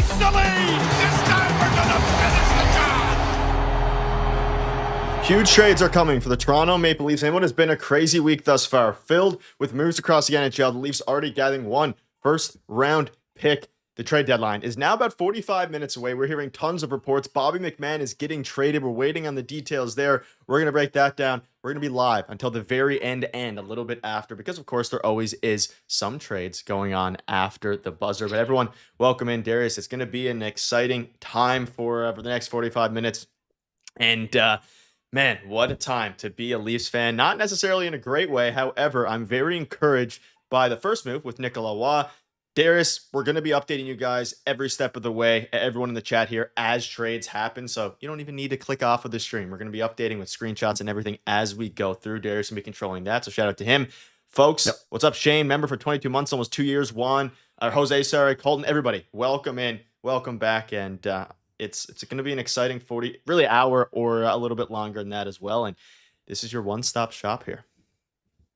takes the lead. This time we're gonna finish the job. Huge trades are coming for the Toronto Maple Leafs, and what has been a crazy week thus far, filled with moves across the NHL. The Leafs already gathering one first-round pick. The trade deadline is now about 45 minutes away. We're hearing tons of reports. Bobby McMann is getting traded. We're waiting on the details there. We're going to break that down. We're going to be live until the very end, a little bit after, because of course there always is some trades going on after the buzzer. But everyone, welcome in, Darius. It's going to be an exciting time for the next 45 minutes. And man, what a time to be a Leafs fan. Not necessarily in a great way. However, I'm very encouraged by the first move with Nicolas Roy. Darius, we're going to be updating you guys every step of the way, everyone in the chat here, as trades happen. So you don't even need to click off of the stream. We're going to be updating with screenshots and everything as we go through. Darius will be controlling that. So shout out to him. Folks, yep. What's up, Shane? Member for 22 months, almost 2 years. Juan, Jose, sorry, Colton, everybody. Welcome in. Welcome back. And it's going to be an exciting 40, really hour or a little bit longer than that as well. And this is your one-stop shop here.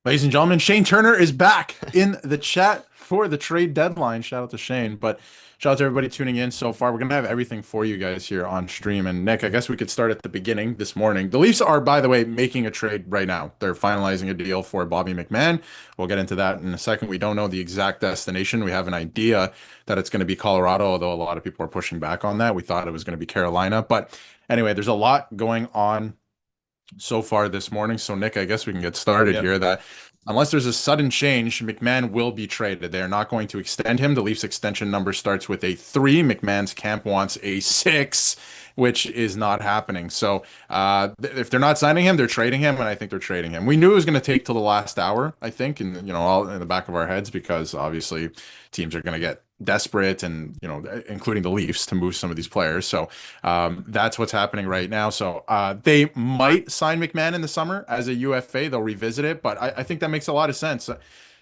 Ladies and gentlemen, Shane Turner is back in the chat for the trade deadline. Shout out to Shane, but shout out to everybody tuning in so far. We're going to have everything for you guys here on stream. And Nick, I guess we could start at the beginning this morning. The Leafs are, by the way, making a trade right now. They're finalizing a deal for Bobby McMann. We'll get into that in a second. We don't know the exact destination. We have an idea that it's going to be Colorado, although a lot of people are pushing back on that. We thought it was going to be Carolina. But anyway, there's a lot going on so far this morning. So Nick, I guess we can get started here. That unless there's a sudden change, McMann will be traded. They're not going to extend him. The Leafs extension number starts with a 3. McMahon's camp wants a 6, which is not happening. So if they're not signing him, they're trading him, and I think they're trading him. We knew it was going to take till the last hour, I think, and all in the back of our heads, because obviously teams are going to get desperate, and including the Leafs, to move some of these players. So that's what's happening right now. So they might sign McMann in the summer as a UFA. They'll revisit it, but I think that makes a lot of sense.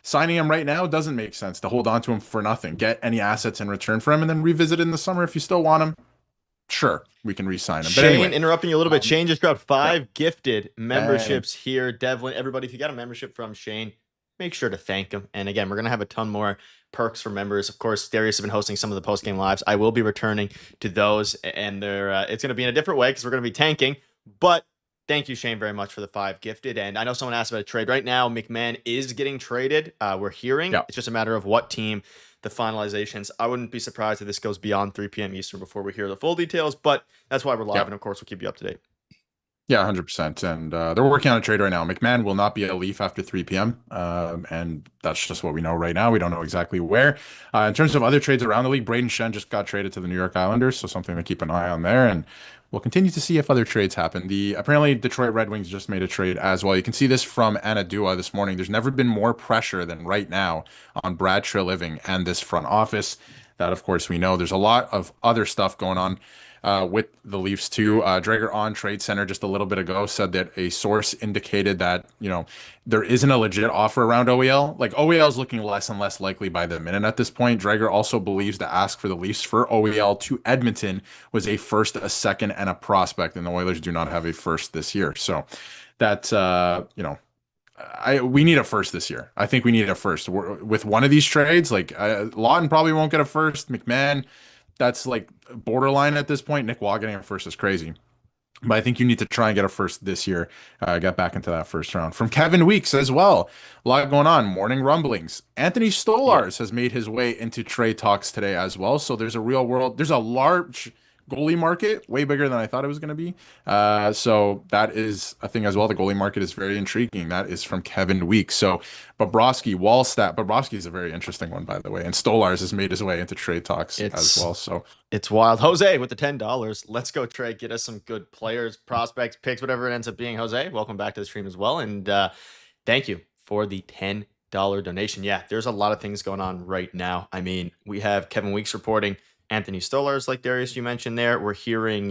Signing him right now doesn't make sense, to hold on to him for nothing. Get any assets in return for him, and then revisit it in the summer if you still want him. Sure, we can re-sign him. But Shane, anyway, interrupting you a little bit. Shane just dropped 5 gifted memberships here. Devlin, everybody, if you got a membership from Shane, make sure to thank him. And again, we're going to have a ton more perks for members. Of course, Darius has been hosting some of the post-game lives. I will be returning to those, and it's going to be in a different way because we're going to be tanking. But thank you, Shane, very much for the 5 gifted. And I know someone asked about a trade. Right now, McMann is getting traded. We're hearing. It's just a matter of what team, the finalizations. I wouldn't be surprised if this goes beyond 3 p.m. Eastern before we hear the full details, but that's why we're live, and of course, we'll keep you up to date. Yeah, 100%. And they're working on a trade right now. McMann will not be a Leaf after 3 p.m. And that's just what we know right now. We don't know exactly where. In terms of other trades around the league, Braden Shen just got traded to the New York Islanders, so something to keep an eye on there. And we'll continue to see if other trades happen. Apparently, Detroit Red Wings just made a trade as well. You can see this from Anadua this morning. There's never been more pressure than right now on Brad Treliving and this front office. That, of course, we know. There's a lot of other stuff going on with the Leafs too. Drager on Trade Center just a little bit ago said that a source indicated that there isn't a legit offer around OEL. Like, OEL is looking less and less likely by the minute at this point. Drager also believes the ask for the Leafs for OEL to Edmonton was a first, a second, and a prospect, and the Oilers do not have a first this year. So that's we need a first this year. I think we need a first with one of these trades. Like Laughton probably won't get a first. McMann, that's like borderline at this point. Nick Waugh getting a first is crazy. But I think you need to try and get a first this year. Get back into that first round. From Kevin Weeks as well. A lot going on. Morning rumblings. Anthony Stolarz has made his way into trade talks today as well. So there's a large goalie market, way bigger than I thought it was going to be. So that is a thing as well. The goalie market is very intriguing. That is from Kevin Weeks. So Bobrovsky, Wallstat. Bobrovsky is a very interesting one, by the way. And Stolarz has made his way into trade talks as well. So it's wild. Jose with the $10. Let's go trade. Get us some good players, prospects, picks, whatever it ends up being. Jose, welcome back to the stream as well. And thank you for the $10 donation. Yeah, there's a lot of things going on right now. I mean, we have Kevin Weeks reporting Anthony Stolarz, like Darius, you mentioned there. We're hearing,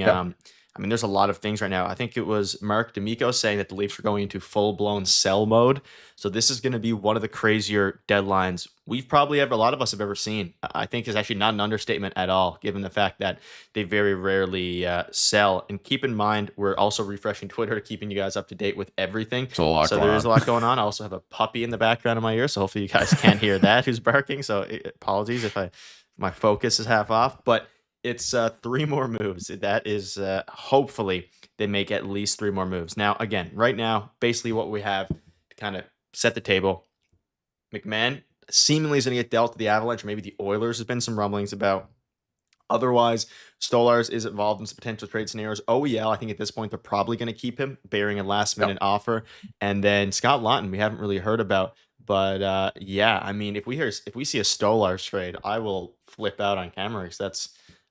there's a lot of things right now. I think it was Mark D'Amico saying that the Leafs are going into full-blown sell mode. So this is going to be one of the crazier deadlines a lot of us have ever seen. I think is actually not an understatement at all, given the fact that they very rarely sell. And keep in mind, we're also refreshing Twitter, keeping you guys up to date with everything. So there is a lot going on. I also have a puppy in the background of my ear, so hopefully you guys can't hear that who's barking. So apologies if my focus is half off, but It's 3 more moves. That is hopefully they make at least 3 more moves. Now, again, right now, basically what we have to kind of set the table. McMann seemingly is going to get dealt to the Avalanche. Maybe the Oilers has been some rumblings about. Otherwise, Stolarz is involved in some potential trade scenarios. OEL, I think at this point they're probably going to keep him, bearing a last-minute offer. And then Scott Laughton, we haven't really heard about. But yeah, I mean, if we see a Stolarz trade, I will flip out on camera because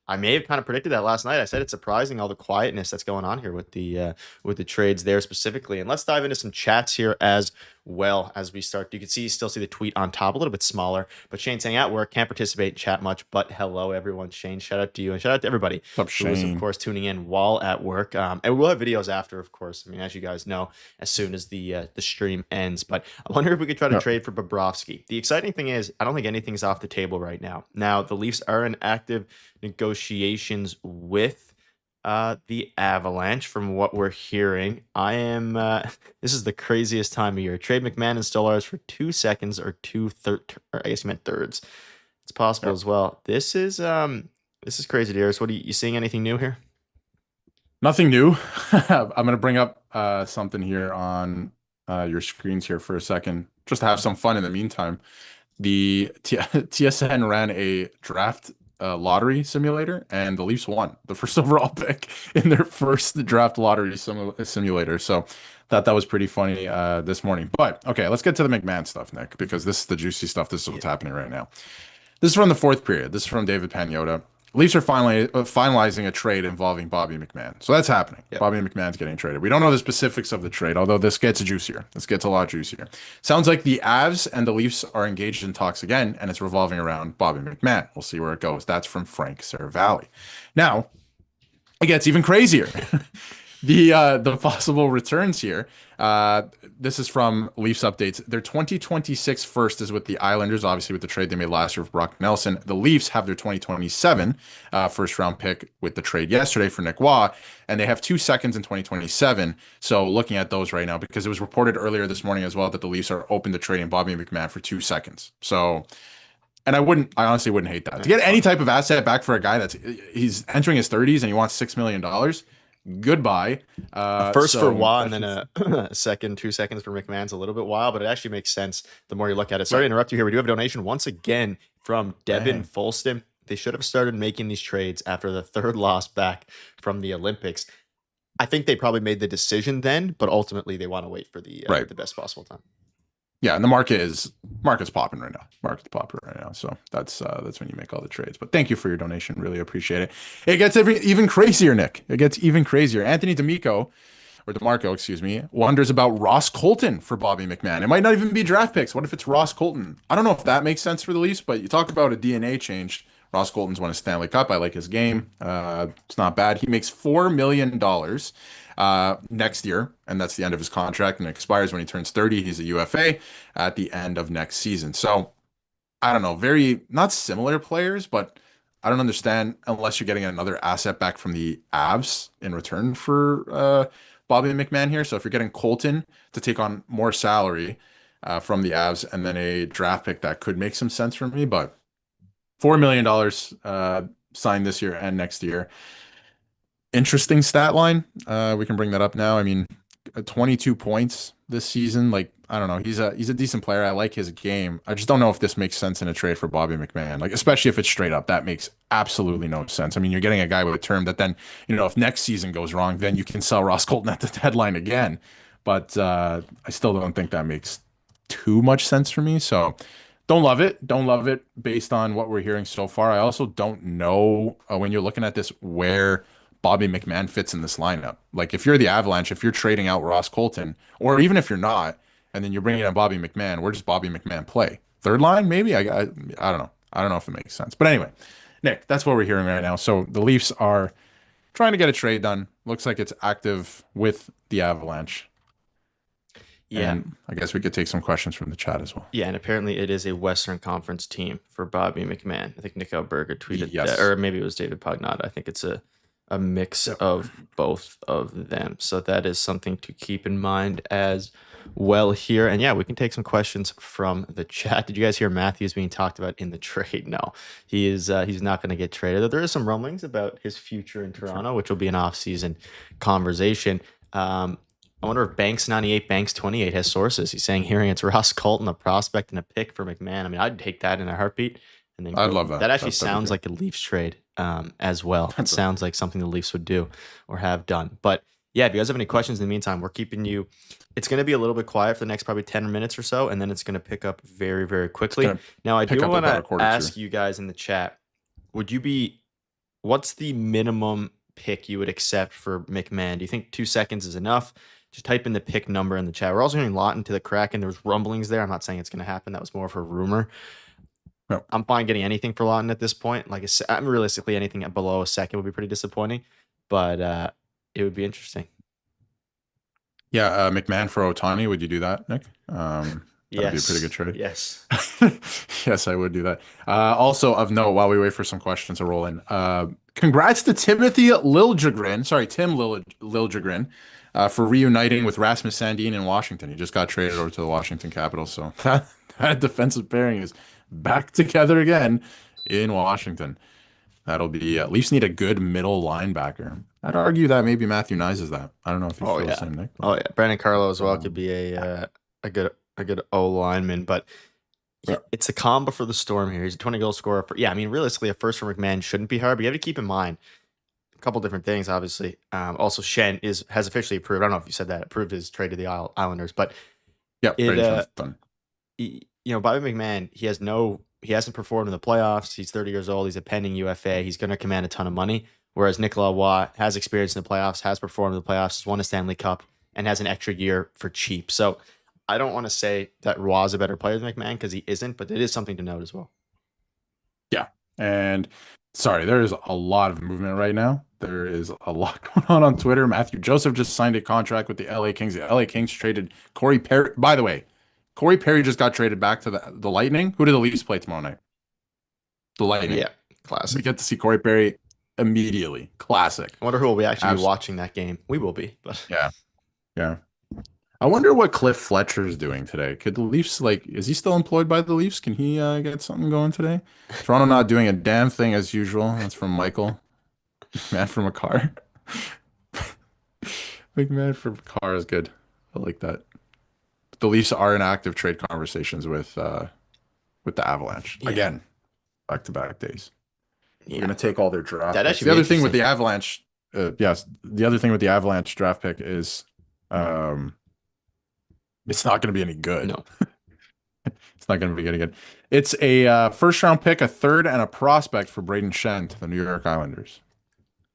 I may have kind of predicted that last night. I said it's surprising all the quietness that's going on here with the trades there specifically. And let's dive into some chats here as well as we start. You can still see the tweet on top, a little bit smaller. But Shane saying at work, can't participate in chat much. But hello, everyone. Shane, shout out to you and shout out to everybody What's up, who is, Shane? of course, tuning in while at work. And we'll have videos after, of course. I mean, as you guys know, as soon as the stream ends. But I wonder if we could try to trade for Bobrovsky. The exciting thing is, I don't think anything's off the table right now. Now, the Leafs are in active negotiations with the Avalanche. From what we're hearing, I am this is the craziest time of year. Trade McMann and Stolarz for 2 seconds or or I guess you meant thirds. It's possible as well. This is crazy, Darius. What are you seeing? Anything new here? Nothing new. I'm going to bring up something here on your screens here for a second, just to have some fun in the meantime. The TSN ran a draft lottery simulator, and the Leafs won the first overall pick in their first draft lottery simulator. So thought that was pretty funny this morning. But okay, let's get to the McMann stuff, Nick, because this is the juicy stuff. This is what's happening right now. This is from the 4th period. This is from David Pagnotta. Leafs are finalizing a trade involving Bobby McMann. So that's happening. Yep. Bobby McMann's getting traded. We don't know the specifics of the trade, although this gets juicier. This gets a lot juicier. Sounds like the Avs and the Leafs are engaged in talks again, and it's revolving around Bobby McMann. We'll see where it goes. That's from Frank Saravalli. Now, it gets even crazier. The possible returns here. This is from Leafs updates. Their 2026 first is with the Islanders, obviously with the trade they made last year with Brock Nelson. The Leafs have their 2027 first round pick with the trade yesterday for Nick Waugh, and they have 2 seconds in 2027. So looking at those right now, because it was reported earlier this morning as well that the Leafs are open to trading Bobby McMann for 2 seconds. So, and I honestly wouldn't hate that. To get any type of asset back for a guy he's entering his 30s and he wants $6 million. Goodbye. First for Waugh and then a second, 2 seconds for McMahon's a little bit wild, but it actually makes sense the more you look at it. Sorry to interrupt you here. We do have a donation once again from Devin Folston. They should have started making these trades after the 3rd loss back from the Olympics. I think they probably made the decision then, but ultimately they want to wait for the best possible time. Yeah, and the market's popping right now. Market's popping right now. So that's when you make all the trades. But thank you for your donation. Really appreciate it. It gets even crazier, Nick. It gets even crazier. Anthony DeMarco, excuse me, wonders about Ross Colton for Bobby McMann. It might not even be draft picks. What if it's Ross Colton? I don't know if that makes sense for the Leafs, but you talk about a DNA change. Ross Colton's won a Stanley Cup. I like his game. It's not bad. He makes $4 million next year, and that's the end of his contract, and it expires when he turns 30. He's a UFA at the end of next season. So I don't know, very not similar players, but I don't understand unless you're getting another asset back from the Avs in return for Bobby McMann here. So if you're getting Colton to take on more salary from the Avs and then a draft pick, that could make some sense for me, but $4 million signed this year and next year. Interesting stat line. We can bring that up now. I mean, 22 points this season. Like, I don't know. He's a decent player. I like his game. I just don't know if this makes sense in a trade for Bobby McMann. Like, especially if it's straight up, that makes absolutely no sense. I mean, you're getting a guy with a term that then, if next season goes wrong, then you can sell Ross Colton at the deadline again. But I still don't think that makes too much sense for me. So don't love it. Don't love it based on what we're hearing so far. I also don't know when you're looking at this where Bobby McMann fits in this lineup. Like, if you're the Avalanche, if you're trading out Ross Colton, or even if you're not, and then you're bringing in Bobby McMann, where does Bobby McMann play? Third line, maybe? I don't know. I don't know if it makes sense. But anyway, Nick, that's what we're hearing right now. So the Leafs are trying to get a trade done. Looks like it's active with the Avalanche. Yeah. And I guess we could take some questions from the chat as well. Yeah, and apparently it is a Western Conference team for Bobby McMann. I think Nick Alberga tweeted that, or maybe it was David Pagnotta. I think it's a mix of both of them. So that is something to keep in mind as well here. And yeah, we can take some questions from the chat. Did you guys hear Matthews being talked about in the trade? No, he's not going to get traded. Though there is some rumblings about his future in Toronto, which will be an off-season conversation. I wonder if Banks98, Banks28 has sources. He's saying hearing it's Ross Colton, a prospect and a pick for McMann. I mean, I'd take that in a heartbeat. And then I'd love that. That actually sounds like a Leafs trade as well. It sounds like something the Leafs would do or have done. But yeah, if you guys have any questions in the meantime, we're keeping you. It's going to be a little bit quiet for the next probably 10 minutes or so, and then it's going to pick up very, very quickly. Now, I do want to ask you guys in the chat, what's the minimum pick you would accept for McMann? Do you think 2 seconds is enough? Just type in the pick number in the chat. We're also hearing Laughton to the Kraken. There's rumblings there. I'm not saying it's going to happen. That was more of a rumor. No. I'm fine getting anything for Laughton at this point. Like, realistically, anything below a second would be pretty disappointing, but it would be interesting. Yeah, McMann for Ohtani. Would you do that, Nick? That'd be a pretty good trade. Yes. Yes, I would do that. Also of note, while we wait for some questions to roll in, congrats to Timothy Liljegren. Sorry, Tim Liljegren. For reuniting with Rasmus Sandin in Washington. He just got traded over to the Washington Capitals. So that defensive pairing is back together again in Washington. That'll be Leafs need a good middle linebacker. I'd argue that maybe Matthew Nyes is that. I don't know if you feel the same, Nick. Oh yeah, Brandon Carlo as well could be a good O lineman, but yeah, it's a combo for the Storm here. He's a 20-goal scorer. I mean, realistically, a first for McMann shouldn't be hard, but you have to keep in mind a couple different things, obviously. Also, Shen has officially approved. I don't know if you said that. Approved his trade to the Islanders, but yeah, done. Bobby McMann, he hasn't performed in the playoffs. He's 30 years old. He's a pending UFA. He's going to command a ton of money. Whereas Nicolas Watt has experience in the playoffs, has performed in the playoffs, has won a Stanley Cup, and has an extra year for cheap. So I don't want to say that Roy is a better player than McMann because he isn't, but it is something to note as well. Yeah, and sorry, there is a lot of movement right now. There is a lot going on Twitter. Matthew Joseph just signed a contract with the LA Kings. The LA Kings traded Corey Perry. By the way, Corey Perry just got traded back to the Lightning. Who do the Leafs play tomorrow night? The Lightning. Yeah, classic. We get to see Corey Perry immediately. Classic. I wonder who will be actually be watching that game. We will be, but yeah. I wonder what Cliff Fletcher's doing today. Could the Leafs, is he still employed by the Leafs? Can he get something going today? Toronto not doing a damn thing as usual. That's from Michael. Man from a car. McMann from a car is good. I like that. The Leafs are in active trade conversations with the Avalanche. Yeah. Again, back-to-back days. Yeah. We're going to take all their draft picks. The other thing with the Avalanche, the other thing with the Avalanche draft pick is it's not going to be any good. No. It's not going to be any good. It's a first-round pick, a third, and a prospect for Braden Shen to the New York Islanders.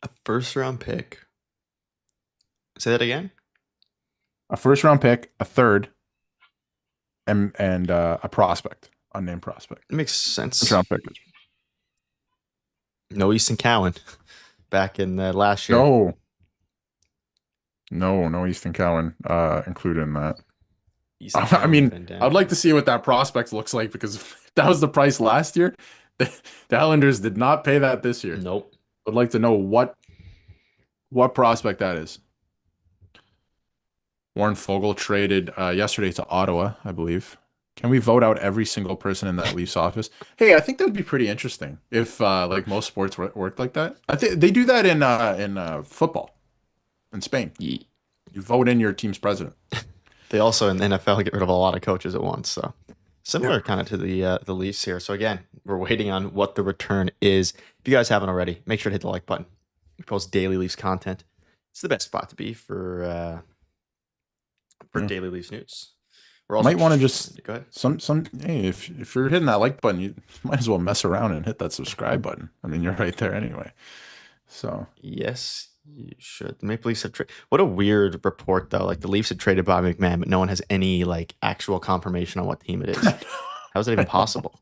A first-round pick? Say that again? A first-round pick, a third, and a prospect, unnamed prospect. It makes sense. First-round pick. No Easton Cowan back in last year. No Easton Cowan included in that. I mean, I'd like to see what that prospect looks like because if that was the price last year, the Islanders did not pay that this year. Nope. I'd like to know what prospect that is. Warren Fogle traded yesterday to Ottawa, I believe. Can we vote out every single person in that Leafs office? Hey, I think that would be pretty interesting if most sports worked like that. I think they do that in football in Spain. Yeah. You vote in your team's president. They also in the NFL get rid of a lot of coaches at once, so similar kind of to the Leafs here. So again, we're waiting on what the return is. If you guys haven't already, make sure to hit the like button. We post daily Leafs content. It's the best spot to be for daily Leafs news. We're also might want to just go ahead. Hey, if you're hitting that like button, you might as well mess around and hit that subscribe button. I mean, you're right there anyway. So yes, you should. The Maple Leafs have what a weird report though. Like the Leafs have traded Bobby McMann, but no one has any actual confirmation on what team it is. How is that even possible?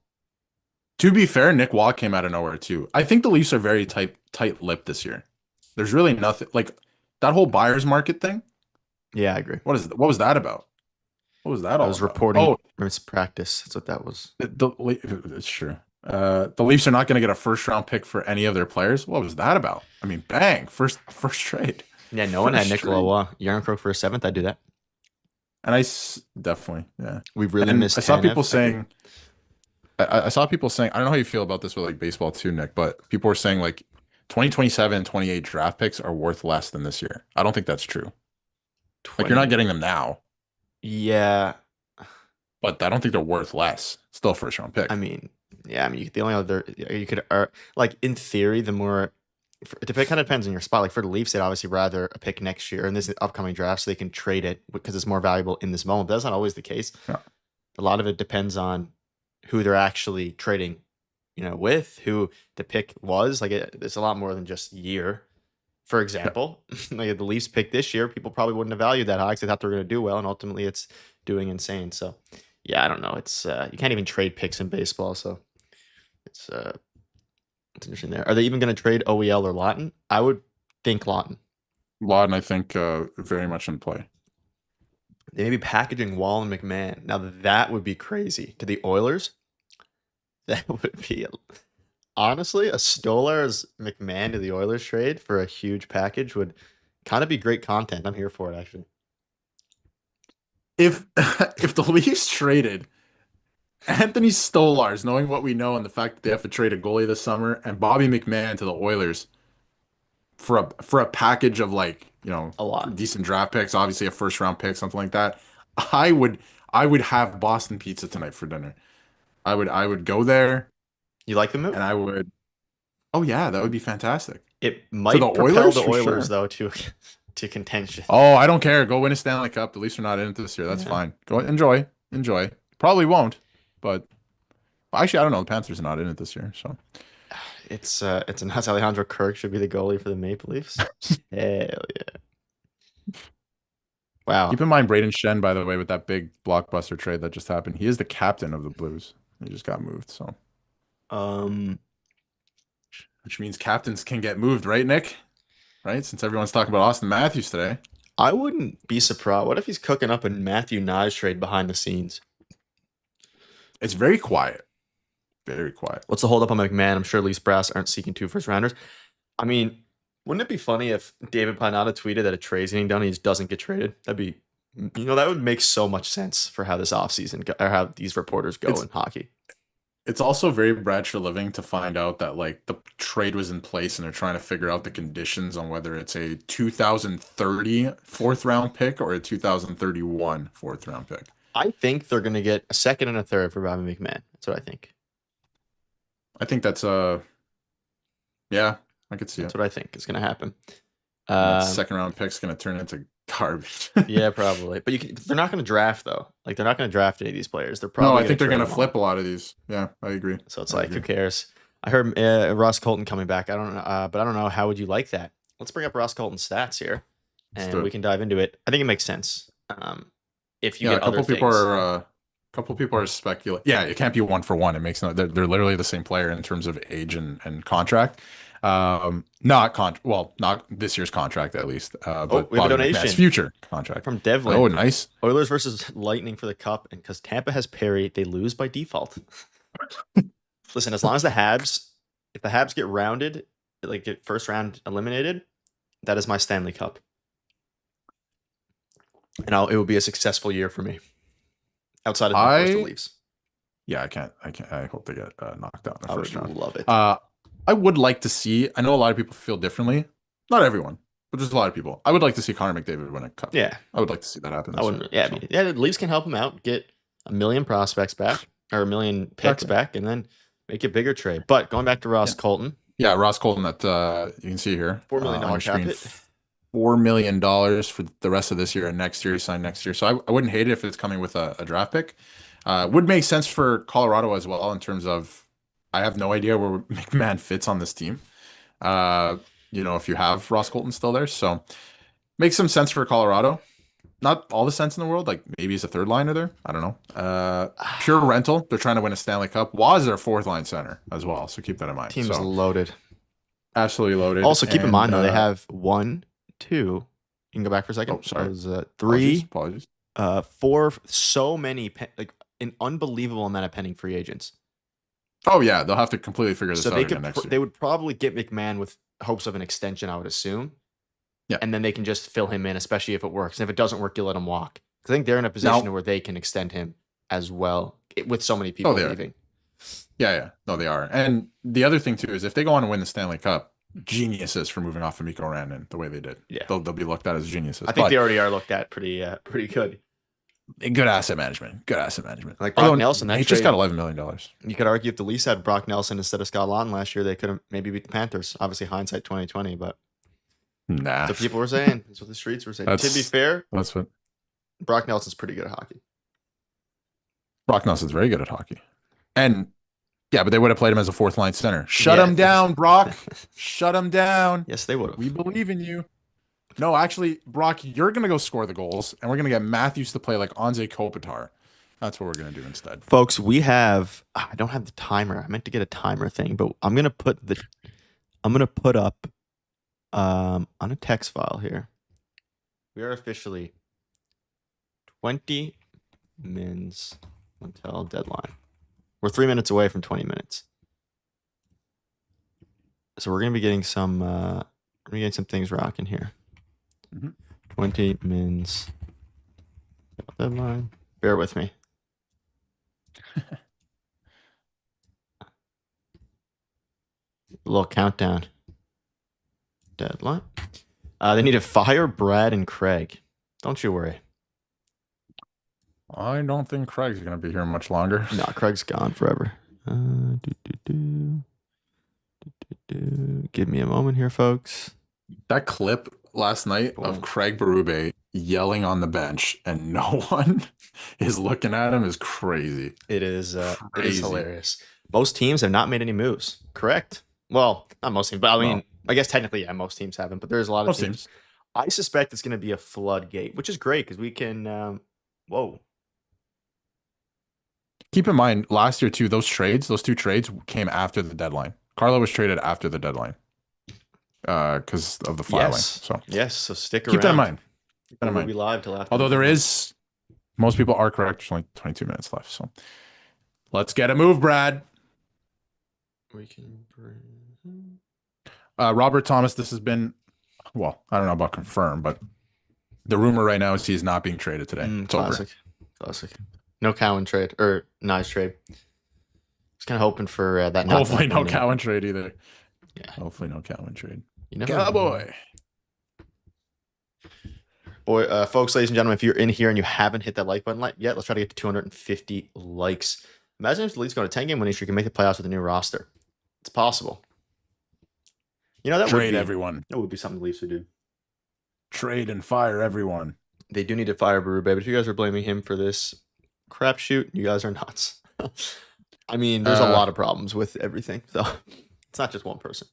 To be fair, Nick Waugh came out of nowhere too. I think the Leafs are very tight-lipped this year. There's really nothing that whole buyer's market thing. Yeah, I agree. What was that about? What was that all? I was reporting mispractice. That's what that was. It's true. The Leafs are not going to get a first-round pick for any of their players. What was that about? I mean, bang! First trade. Yeah, no one had Nicolas Waugh. Yarncroke for a 7th. I'd do that. And definitely, yeah. We've really And missed I saw Tanev. people saying, I saw people saying, I don't know how you feel about this with like baseball too, Nick, but people were saying like 2027 and 28 draft picks are worth less than this year. I don't think that's true. Like you're not 20. getting them now, Yeah, but I don't think they're worth less. Still first round pick. I mean, yeah, I mean, the only other you could like in theory, the more it kind of depends on your spot. Like for the Leafs, they'd obviously rather a pick next year in this upcoming draft, so they can trade it because it's more valuable in this moment. But that's not always the case. Yeah. A lot of it depends on who they're actually trading, with who the pick was. Like it's a lot more than just year. For example, like the Leafs pick this year, people probably wouldn't have valued that high because they thought they were going to do well, and ultimately it's doing insane. So, yeah, I don't know. It's you can't even trade picks in baseball, so it's interesting there. Are they even going to trade OEL or Laughton? I would think Laughton. Laughton, I think, very much in play. They may be packaging Wall and McMann. Now that would be crazy to the Oilers. That would be honestly a Stolarz McMann to the Oilers trade for a huge package would kind of be great content. I'm here for it actually. If if the Leafs traded Anthony Stolarz, knowing what we know and the fact that they have to trade a goalie this summer, and Bobby McMann to the Oilers for a package of like, A lot. decent draft picks, obviously a first round pick, something like that, I would have Boston pizza tonight for dinner. I would go there You like the move? and I would. Oh yeah, that would be fantastic. It might the propel Oilers, the for Oilers sure. though to contention. Oh, I don't care. Go win a Stanley Cup. The Leafs are not in it this year. That's Yeah. fine. Go enjoy. Probably won't, but actually, I don't know. The Panthers are not in it this year, so It's a nuts. Alejandro Kirk should be the goalie for the Maple Leafs. Hell yeah! Wow. keep in mind Braden Shen, by the way, with that big blockbuster trade that just happened. He is the captain of the Blues. He just got moved, so which means captains can get moved, right, Nick? Right? Since everyone's talking about Austin Matthews today. I wouldn't be surprised. What if he's cooking up a Matthew Nyes trade behind the scenes? It's very quiet. Very quiet. What's the hold up on McMahon? I'm sure Leafs brass aren't seeking 2 first rounders. I mean, wouldn't it be funny if David Panatta tweeted that a trade's getting done and he just doesn't get traded? That'd be, that would make so much sense for how this offseason or how these reporters go in hockey. It's also very Bradshaw living to find out that like the trade was in place and they're trying to figure out the conditions on whether it's a 2030 fourth round pick or a 2031 fourth round pick. I think they're going to get a second and a third for Bobby McMann. That's what I think. I think that's yeah, I could see That's it. what I think is going to happen. That second round pick's going to turn into garbage. Yeah, probably. But they're not going to draft though. Like they're not going to draft any of these players. They're probably. No, I think they're going to flip a lot of these. Yeah, I agree. So it's who cares? I heard Ross Colton coming back. I don't know, but I don't know how would you like that. Let's bring up Ross Colton's stats here, and we can dive into it. I think it makes sense. If you get a couple people are speculating. Yeah, it can't be 1-for-1. It makes no. They're literally the same player in terms of age and contract. Not this year's contract at least. But we have a donation. Future contract from Devlin. Oh, nice. Oilers versus Lightning for the Cup, and because Tampa has Perry, they lose by default. Listen, as long as if the Habs get rounded, like get first round eliminated, that is my Stanley Cup, and it will be a successful year for me. Outside of the Leafs. Yeah, I can't. I hope they get knocked out in the first round. I would love it. I would like to see. I know a lot of people feel differently. Not everyone, but just a lot of people. I would like to see Connor McDavid win a cup. Yeah, I would like to see that happen. The Leafs can help him out, get 1 million prospects back or 1 million picks back, and then make a bigger trade. But going back to Ross Colton. Yeah, Ross Colton. That you can see here. $4 million cap hit. $4 million for the rest of this year and next year. He signed next year, so I wouldn't hate it if it's coming with a draft pick. Would make sense for Colorado as well in terms of I have no idea where McMahon fits on this team. If you have Ross Colton still there, so makes some sense for Colorado. Not all the sense in the world. Like maybe he's a third liner there. I don't know. Pure rental. They're trying to win a Stanley Cup. Was their fourth line center as well, so keep that in mind. Team's loaded. Absolutely loaded. Also, keep in mind though they have 1, 2. You can go back for a second. Oh, sorry. It was 3, Apologies. 4. So many, an unbelievable amount of pending free agents. Oh yeah, they'll have to completely figure this out next year. They would probably get McMahon with hopes of an extension, I would assume. Yeah, and then they can just fill him in, especially if it works. And if it doesn't work, you let him walk. I think they're in a position where they can extend him as well with so many people leaving. Yeah. No, they are. And the other thing too is if they go on and win the Stanley Cup, geniuses for moving off of Mikko Rantanen the way they did. Yeah, they'll be looked at as geniuses. I think they already are looked at pretty good. Good asset management. Like Brock Nelson, he just got $11 million. You could argue if the Leafs had Brock Nelson instead of Scott Laughton last year, they could have maybe beat the Panthers. Obviously, hindsight 2020, but nah, that's what people were saying. That's what the streets were saying. To be fair, that's what Brock Nelson's pretty good at hockey. Brock Nelson's very good at hockey, and yeah, but they would have played him as a fourth line center. Shut him down, Brock. Shut him down. Yes, they would have. We believe in you. No, actually, Brock, you're going to go score the goals, and we're going to get Matthews to play like Anze Kopitar. That's what we're going to do instead. Folks, we have... I don't have the timer. I meant to get a timer thing, but I'm going to put up on a text file here. We are officially 20 minutes until deadline. We're 3 minutes away from 20 minutes. So we're going to be getting some things rocking here. 20 mins deadline. Bear with me. A little countdown. Deadline. They need to fire Brad and Craig. Don't you worry. I don't think Craig's going to be here much longer. No, Craig's gone forever. Give me a moment here, folks. That clip last night of Craig Berube yelling on the bench and no one is looking at him is crazy. It is hilarious. Most teams have not made any moves. Correct. Well, not most teams, but I mean, I guess technically, yeah, most teams haven't, but there's a lot of teams. I suspect it's going to be a floodgate, which is great because we can, Keep in mind, last year too, those two trades came after the deadline. Carlo was traded after the deadline. Because of the filing. So stick around. Keep that in mind. We'll be live till after. Although most people are correct. There's only 22 minutes left. So let's get a move, Brad. We can bring Robert Thomas. This has been, well, I don't know about confirmed, but the rumor right now is he's not being traded today. It's over. Classic. No Cowan trade or nice trade. Just kind of hoping for that. Hopefully no Cowan trade either. Yeah. Hopefully no Cowan trade. Cowboy. Boy, folks, ladies and gentlemen, if you're in here and you haven't hit that like button yet, let's try to get to 250 likes. Imagine if the Leafs go on a 10-game winning streak and make the playoffs with a new roster. It's possible. You know, that trade everyone. That would be something the Leafs would do. Trade and fire everyone. They do need to fire Berube, but if you guys are blaming him for this crapshoot, you guys are nuts. I mean, there's a lot of problems with everything, so it's not just one person.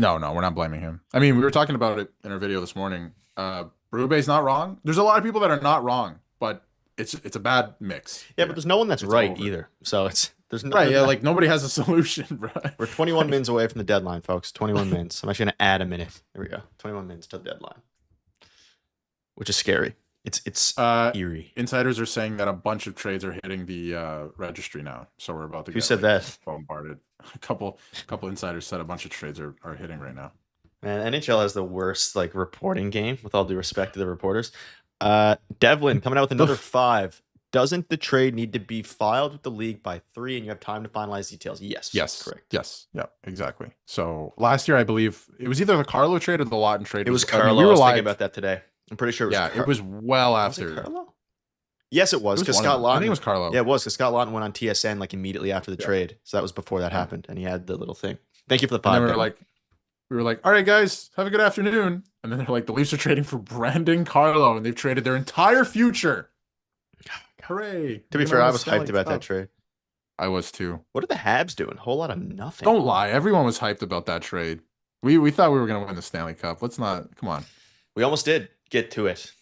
No, we're not blaming him. I mean, we were talking about it in our video this morning. Berube's not wrong. There's a lot of people that are not wrong, but it's a bad mix. Yeah, but there's no one that's right either. So there's no right. Yeah, like nobody has a solution, bro. We're 21 minutes away from the deadline, folks. 21 minutes. I'm actually gonna add a minute. There we go. 21 minutes to the deadline, which is scary. It's eerie. Insiders are saying that a bunch of trades are hitting the registry now, so we're about to. Who said that? Bombarded. A couple insiders said a bunch of trades are hitting right now. Man, NHL has the worst reporting game. With all due respect to the reporters, Devlin coming out with another 5. Doesn't the trade need to be filed with the league by 3, and you have time to finalize details? Yes. Correct. Yes. Yeah. Exactly. So last year, I believe it was either the Carlo trade or the Laughton trade. It was Carlo. I was thinking about that today. I'm pretty sure it was. Yeah, it was well after. Was it Carlo? Yes, it was because Scott Laughton. I think it was Carlo. Yeah, it was because Scott Laughton went on TSN immediately after the trade, so that was before that happened, and he had the little thing. Thank you for the 5. And we were like, all right, guys, have a good afternoon. And then they're like, the Leafs are trading for Brandon Carlo, and they've traded their entire future. Hooray! To be fair, I was hyped about that trade. I was too. What are the Habs doing? A whole lot of nothing. Don't lie. Everyone was hyped about that trade. We thought we were going to win the Stanley Cup. Let's not. Come on. We almost did get to it.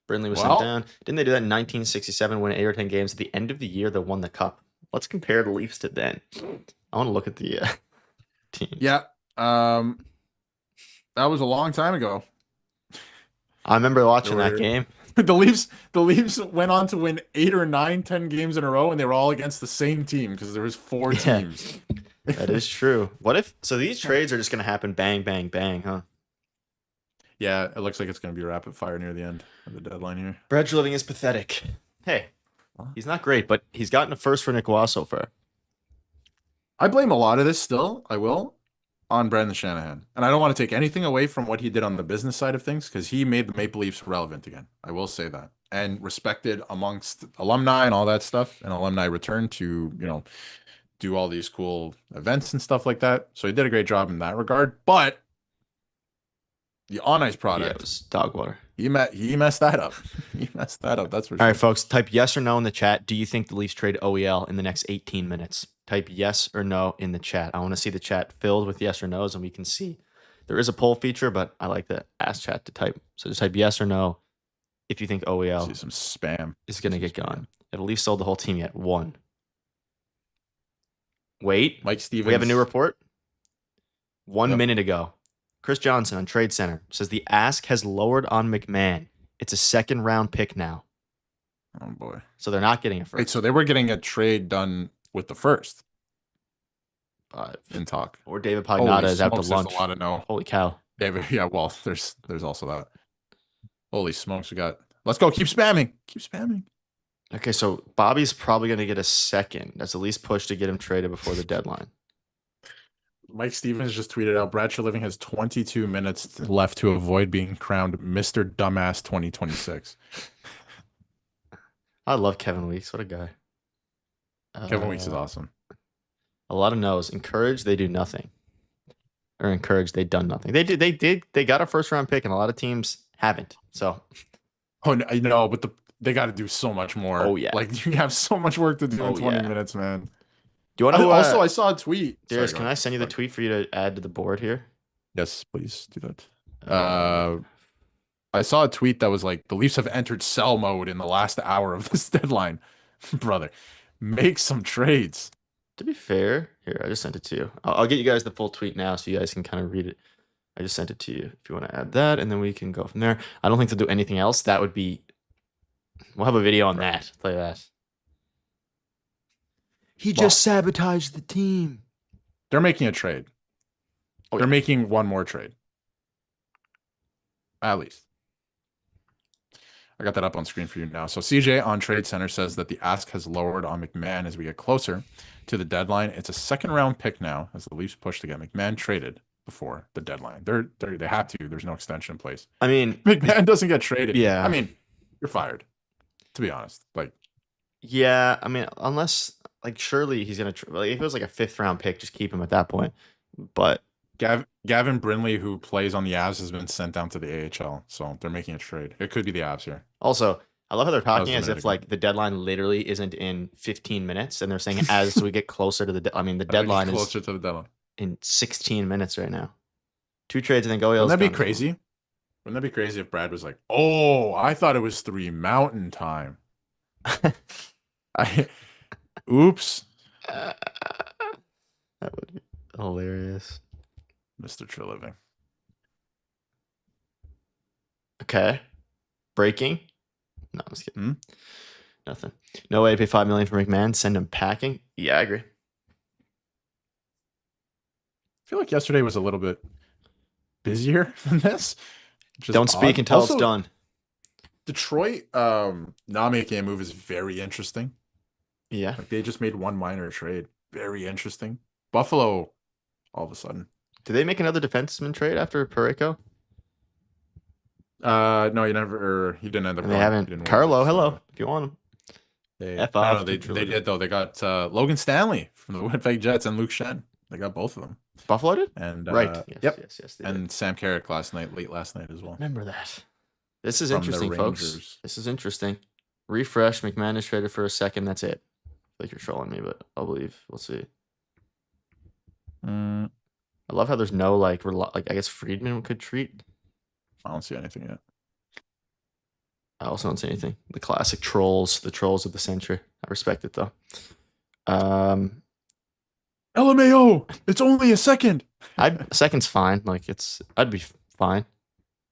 Brindley was sent down. Didn't they do that in 1967 when 8 or 10 games at the end of the year they won the cup? Let's compare the Leafs to then. I want to look at the team. Yeah. That was a long time ago. I remember watching that game. The Leafs went on to win 8 or 9, 10 games in a row, and they were all against the same team because there was 4 teams. That is true. What if so these trades are just gonna happen bang, bang, bang, huh? Yeah, it looks like it's going to be rapid fire near the end of the deadline here. Brad Living is pathetic. Hey, he's not great, but he's gotten a first for Nick Waugh so far. I blame a lot of this still, I will, on Brandon Shanahan. And I don't want to take anything away from what he did on the business side of things because he made the Maple Leafs relevant again. I will say that. And respected amongst alumni and all that stuff. And alumni return to, do all these cool events and stuff like that. So he did a great job in that regard. But the on-ice product, Yeah, it was dog water. he messed that up. He messed that up. That's for sure. All right, folks, type yes or no in the chat. Do you think the Leafs trade OEL in the next 18 minutes? Type yes or no in the chat. I want to see the chat filled with yes or no's, and we can see. There is a poll feature, but I like the ask chat to type. So just type yes or no if you think OEL See some spam is going to get gone. Have the Leafs sold the whole team yet? 1. Wait. Mike Stevens. We have a new report. 1 Yep. minute ago. Chris Johnson on Trade Center says the ask has lowered on McMann. It's a second-round pick now. Oh, boy. So they're not getting a first. Wait, so they were getting a trade done with the first in talk. Or David Holy Pagnata is out to smokes, there's lunch. a lot of no. Holy cow. David, yeah, well, there's also that. Holy smokes, we got. Let's go. Keep spamming. Keep spamming. Okay, so Bobby's probably going to get a second. That's the least push to get him traded before the deadline. Mike Stevens just tweeted out Brad Living has 22 minutes left to avoid being crowned Mr. Dumbass 2026. I love Kevin Weeks. What a guy. Kevin Weeks is awesome. A lot of no's. Encouraged, they do nothing. Or encouraged, they done nothing. They got a first round pick, and a lot of teams haven't. So Oh no, but they got to do so much more. Oh, yeah. Like you have so much work to do in 20 yeah. minutes, man. do you want to Also, I saw a tweet. Darius, Sorry, can go I ahead. send you the tweet for you to add to the board here? Yes, please do that. I saw a tweet that was like, the Leafs have entered sell mode in the last hour of this deadline. Brother, make some trades. To be fair, here, I just sent it to you. I'll get you guys the full tweet now so you guys can kind of read it. I just sent it to you if you want to add that, and then we can go from there. I don't think to do anything else. That would be... We'll have a video on that. I'll tell you that. He just sabotaged the team. They're making a trade. Oh, They're yeah. making one more trade. At least. I got that up on screen for you now. So CJ on Trade Center says that the ask has lowered on McMann as we get closer to the deadline. It's a second round pick now as the Leafs push to get McMann traded before the deadline. They have to. There's no extension in place. I mean, McMann doesn't get traded. Yeah. I mean, you're fired. To be honest, like yeah, I mean, unless, like, surely he's going to... Like, if it was like a 5th round pick, just keep him at that point. But... Gavin Brindley, who plays on the Avs, has been sent down to the AHL. So they're making a trade. It could be the Avs here. Also, I love how they're talking was a as minute if ago. like the deadline literally isn't in 15 minutes, and they're saying as we get closer to the. I mean, the deadline is closer to the deadline. in 16 minutes right now. 2 trades, and then go. Wouldn't that be crazy? Wouldn't that be crazy if Brad was like, "Oh, I thought it was 3 Mountain time." Oops, That would be hilarious. Mr. Treliving. Okay, breaking. No, I'm just kidding. Hmm? Nothing. No way to pay $5 million for McMahon. Send him packing. Yeah, I agree. I feel like yesterday was a little bit busier than this. Don't speak until it's done. Detroit not making a move is very interesting. Yeah. Like they just made one minor trade. Very interesting. Buffalo, all of a sudden. Did they make another defenseman trade after Pareko? No, he didn't end up. And they going. He haven't. didn't Carlo, want it, hello. so If you want him. F no, off they to did though. They got Logan Stanley from the Winnipeg Jets and Luke Shen. They got both of them. Buffalo did? And Right. Yes, yep. yes. They did. And Sam Carrick late last night as well. Remember that. This is From the interesting, folks. Rangers. This is interesting. Refresh. McMann is traded for a second. That's it. I feel like you're trolling me, but I'll believe. We'll see. I I love how there's no like I guess Friedman could treat. don't see anything yet. I also don't see anything. The classic trolls, the trolls of the century. I respect it though. LMAO. It's only a second. A second's fine. Like I'd be fine.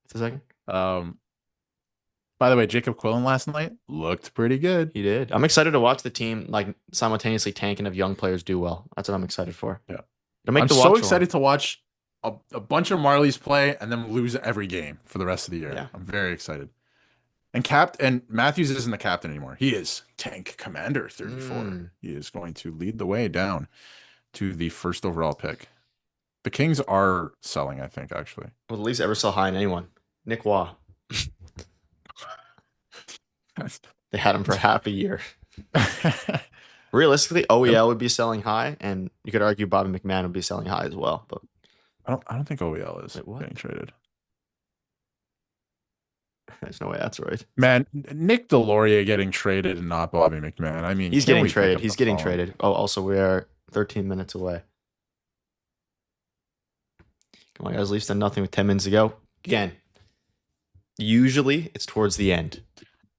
It's a second. By the way, Jacob Quillen last night looked pretty good. He did. I'm excited to watch the team like simultaneously tank and have young players do well. That's what I'm excited for. Yeah. It'll make I'm the watch so along. excited to watch a bunch of Marlies play and then lose every game for the rest of the year. Yeah. I'm very excited. And Matthews isn't the captain anymore. He is tank commander 34. He is going to lead the way down to the first overall pick. The Kings are selling, I think, actually. Well, the Leafs ever sell high on anyone? Nick Waugh. They had him for half a year. Realistically, OEL would be selling high, and you could argue Bobby McMann would be selling high as well. But I don't think OEL is getting traded. There's no way that's right. Man, Nick Deslauriers getting traded and not Bobby McMann. I mean, he's getting traded. He's getting traded. Oh, also, we are 13 minutes away. Come on, guys. Leafs done nothing with 10 minutes to go. Again, usually it's towards the end.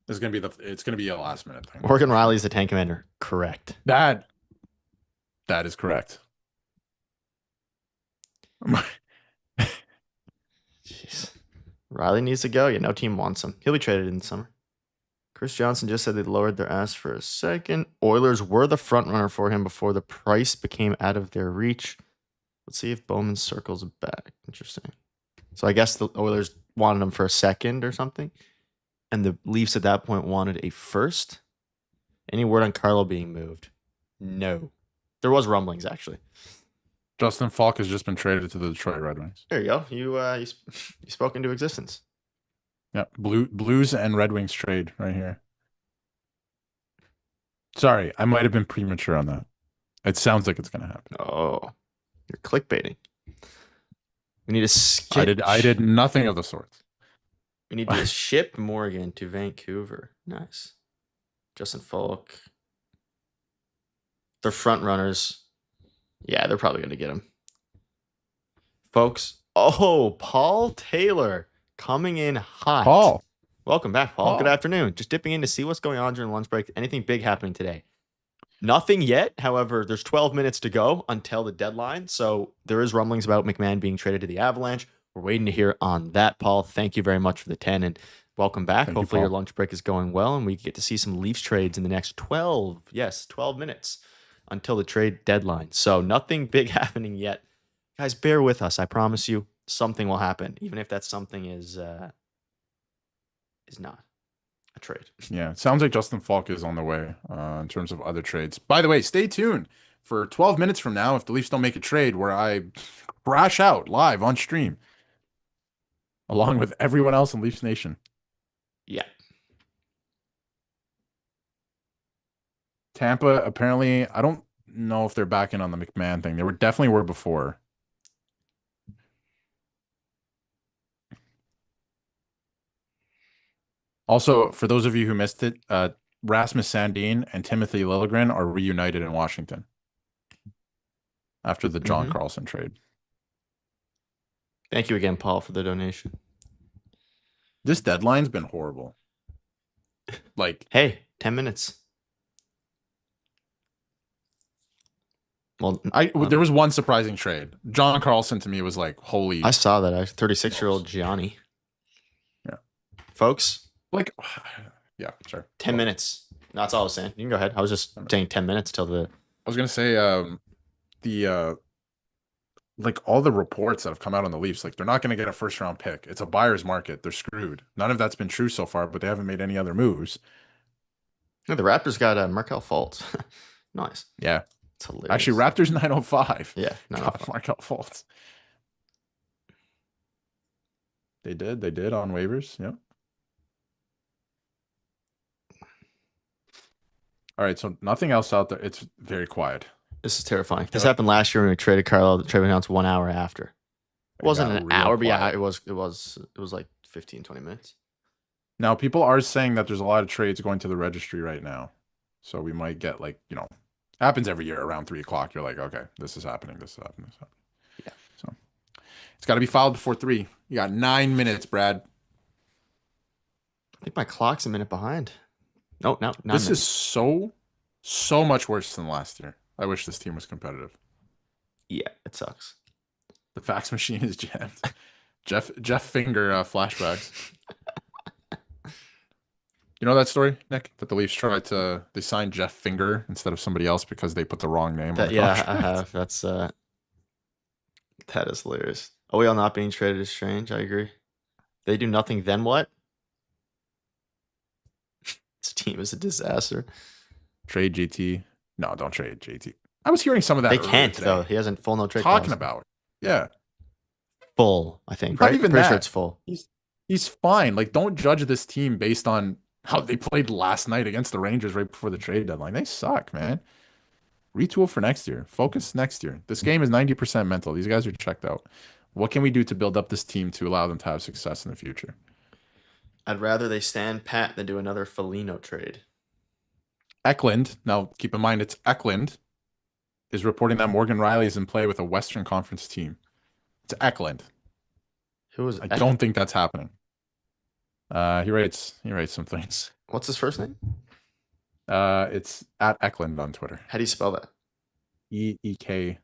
It's gonna be a last minute thing. Morgan Riley's the tank commander. Correct. That is correct. Jeez. Riley needs to go. Yeah, no team wants him. He'll be traded in the summer. Chris Johnson just said they lowered their ask for a second. Oilers were the front runner for him before the price became out of their reach. Let's see if Bowman circles back. Interesting. So I guess the Oilers wanted him for a second or something. And the Leafs at that point wanted a first. Any word on Carlo being moved? No. There was rumblings, actually. Justin Faulk has just been traded to the Detroit Red Wings. There you go. You spoke into existence. Yeah, Blues and Red Wings trade right here. Sorry, I might have been premature on that. It sounds like it's going to happen. Oh, you're clickbaiting. We need to skip. I did nothing of the sorts. We need to ship Morgan to Vancouver. Nice. Justin Faulk. They're front runners. Yeah, they're probably going to get him. Folks. Oh, Paul Taylor coming in hot. Paul. Welcome back, Paul. Good afternoon. Just dipping in to see what's going on during lunch break. Anything big happening today? Nothing yet. However, there's 12 minutes to go until the deadline. So there is rumblings about McMann being traded to the Avalanche. We're waiting to hear on that, Paul. Thank you very much for the 10 and welcome back. Hopefully your lunch break is going well and we get to see some Leafs trades in the next 12 minutes until the trade deadline. So nothing big happening yet. Guys, bear with us. I promise you something will happen, even if that something is not a trade. Yeah, it sounds like Justin Faulk is on the way in terms of other trades. By the way, stay tuned for 12 minutes from now if the Leafs don't make a trade where I crash out live on stream along with everyone else in Leafs Nation. Yeah. Tampa, apparently, I don't know if they're back in on the McMann thing. They definitely were before. Also, for those of you who missed it, Rasmus Sandin and Timothy Liljegren are reunited in Washington after the John Carlson trade. Thank you again, Paul, for the donation. This deadline's been horrible. Like, hey, 10 minutes. Well, there was one surprising trade. John Carlson to me was like, holy. I saw that. 36-year-old Gianni. Yeah. Folks. Like, yeah, sure. 10 minutes. No, that's all I was saying. You can go ahead. I was just saying 10 minutes till the. I was going to say, like all the reports that have come out on the Leafs, like they're not going to get a first round pick. It's a buyer's market. They're screwed. None of that's been true so far, but they haven't made any other moves. Yeah, the Raptors got Markel Fultz. Nice. Yeah. It's hilarious. Actually, Raptors 905. Yeah. Got Markel Fultz. They did on waivers. Yep. All right, so nothing else out there. It's very quiet. This is terrifying. This happened last year when we traded Carlo. The trade went announced 1 hour after. It wasn't an hour, but yeah, it was like 15, 20 minutes. Now, people are saying that there's a lot of trades going to the registry right now. So we might get like, happens every year around 3 o'clock. You're like, okay, this is happening. This is happening. This is happening. Yeah. So it's got to be filed before 3. You got 9 minutes, Brad. I think my clock's a minute behind. No. This is so much worse than last year. I wish this team was competitive. Yeah, it sucks. The fax machine is jammed. Jeff Finger flashbacks. You know that story, Nick? That the Leafs they signed Jeff Finger instead of somebody else because they put the wrong name on the contract? I have. That's That is hilarious. OEL not being traded is strange. I agree. They do nothing, then what? This team is a disaster. Trade GT. No, don't trade GT. I was hearing some of that. They earlier can't today. though. He hasn't full no trade. Talking clause. about. Yeah. Full, I think. Not Right? even Pretty that. sure it's full. He's fine. Like, don't judge this team based on how they played last night against the Rangers right before the trade deadline. They suck, man. Retool for next year. Focus next year. This game is 90% mental. These guys are checked out. What can we do to build up this team to allow them to have success in the future? I'd rather they stand pat than do another Foligno trade. Eklund, now keep in mind it's Eklund, is reporting that Morgan Riley is in play with a Western Conference team. It's Eklund. Who is? I don't think that's happening. He writes some things. What's his first name? It's at Eklund on Twitter. How do you spell that? EEKLUND.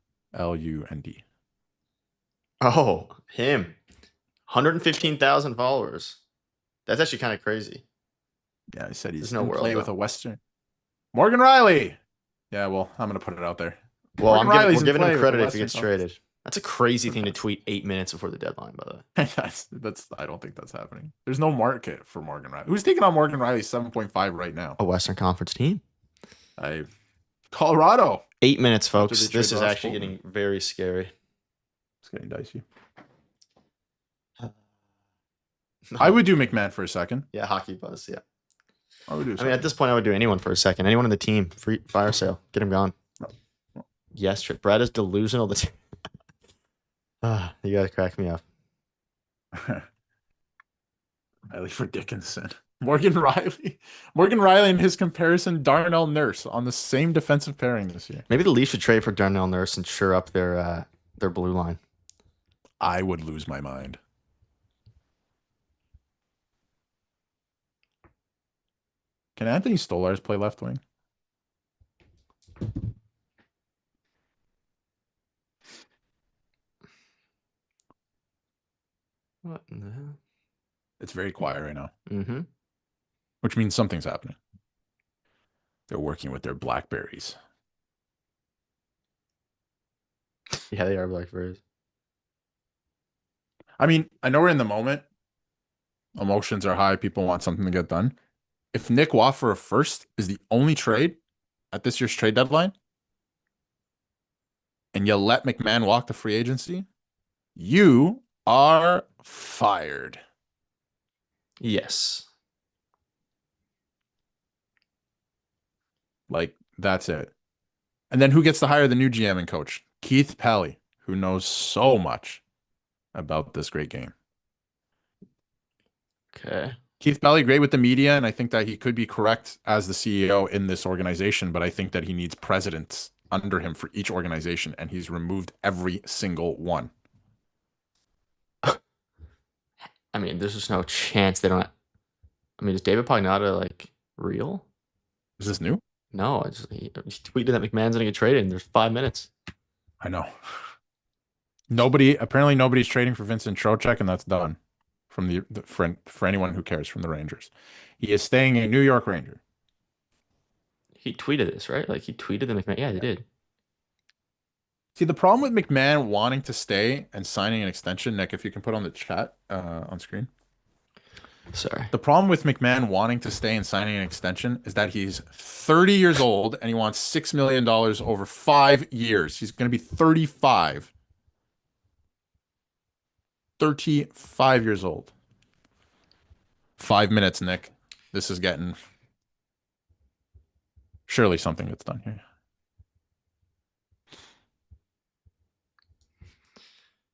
Oh, him. 115,000 followers. That's actually kind of crazy. Yeah, he said he's There's no in world, play with though. a Western. Morgan Riley. Yeah, well, I'm gonna put it out there. Well, Morgan we're Riley's in giving play him with credit the if he gets Western Conference. traded. That's a crazy thing to tweet 8 minutes before the deadline, by the way. that's I don't think that's happening. There's no market for Morgan Riley. Who's taking on Morgan Riley 7.5 right now? A Western Conference team. Colorado. 8 minutes, folks. After they This trade is Ross actually Bolton. getting very scary. It's getting dicey. I would do McMann for a second. Yeah, hockey buzz. Yeah. I would do. I mean, at this point, I would do anyone for a second. Anyone in the team. Free fire sale. Get him gone. No. Yes, Brad is delusional. You gotta crack me up. Riley for Dickinson. Morgan Riley and his comparison Darnell Nurse on the same defensive pairing this year. Maybe the Leafs should trade for Darnell Nurse and shore up their blue line. I would lose my mind. Can Anthony Stolarz play left wing? What in the hell? It's very quiet right now, Mm-hmm. which means something's happening. They're working with their blackberries. Yeah, they are blackberries. I mean, I know we're in the moment. Emotions are high. People want something to get done. If Nick Waugh for a first is the only trade at this year's trade deadline, and you let McMann walk the free agency, you are fired. Yes. Like, that's it. And then who gets to hire the new GM and coach? Keith Pally, who knows so much about this great game. Okay. Keith Pally, great with the media, and I think that he could be correct as the CEO in this organization, but I think that he needs presidents under him for each organization, and he's removed every single one. I mean, there's just no chance they don't. I mean, is David Pagnotta like real? Is this new? No, he tweeted that McMahon's gonna get traded, and there's 5 minutes. I know. Apparently nobody's trading for Vincent Trocheck, and that's done from for anyone who cares from the Rangers. He is staying a New York Ranger. He tweeted this, right? Like he tweeted the McMahon. Yeah, they did. See, the problem with McMann wanting to stay and signing an extension, Nick, if you can put on the chat on screen. Sorry. The problem with McMann wanting to stay and signing an extension is that he's 30 years old and he wants $6 million over 5 years. He's going to be 35. 35 years old. 5 minutes, Nick. This is getting... Surely something gets done here.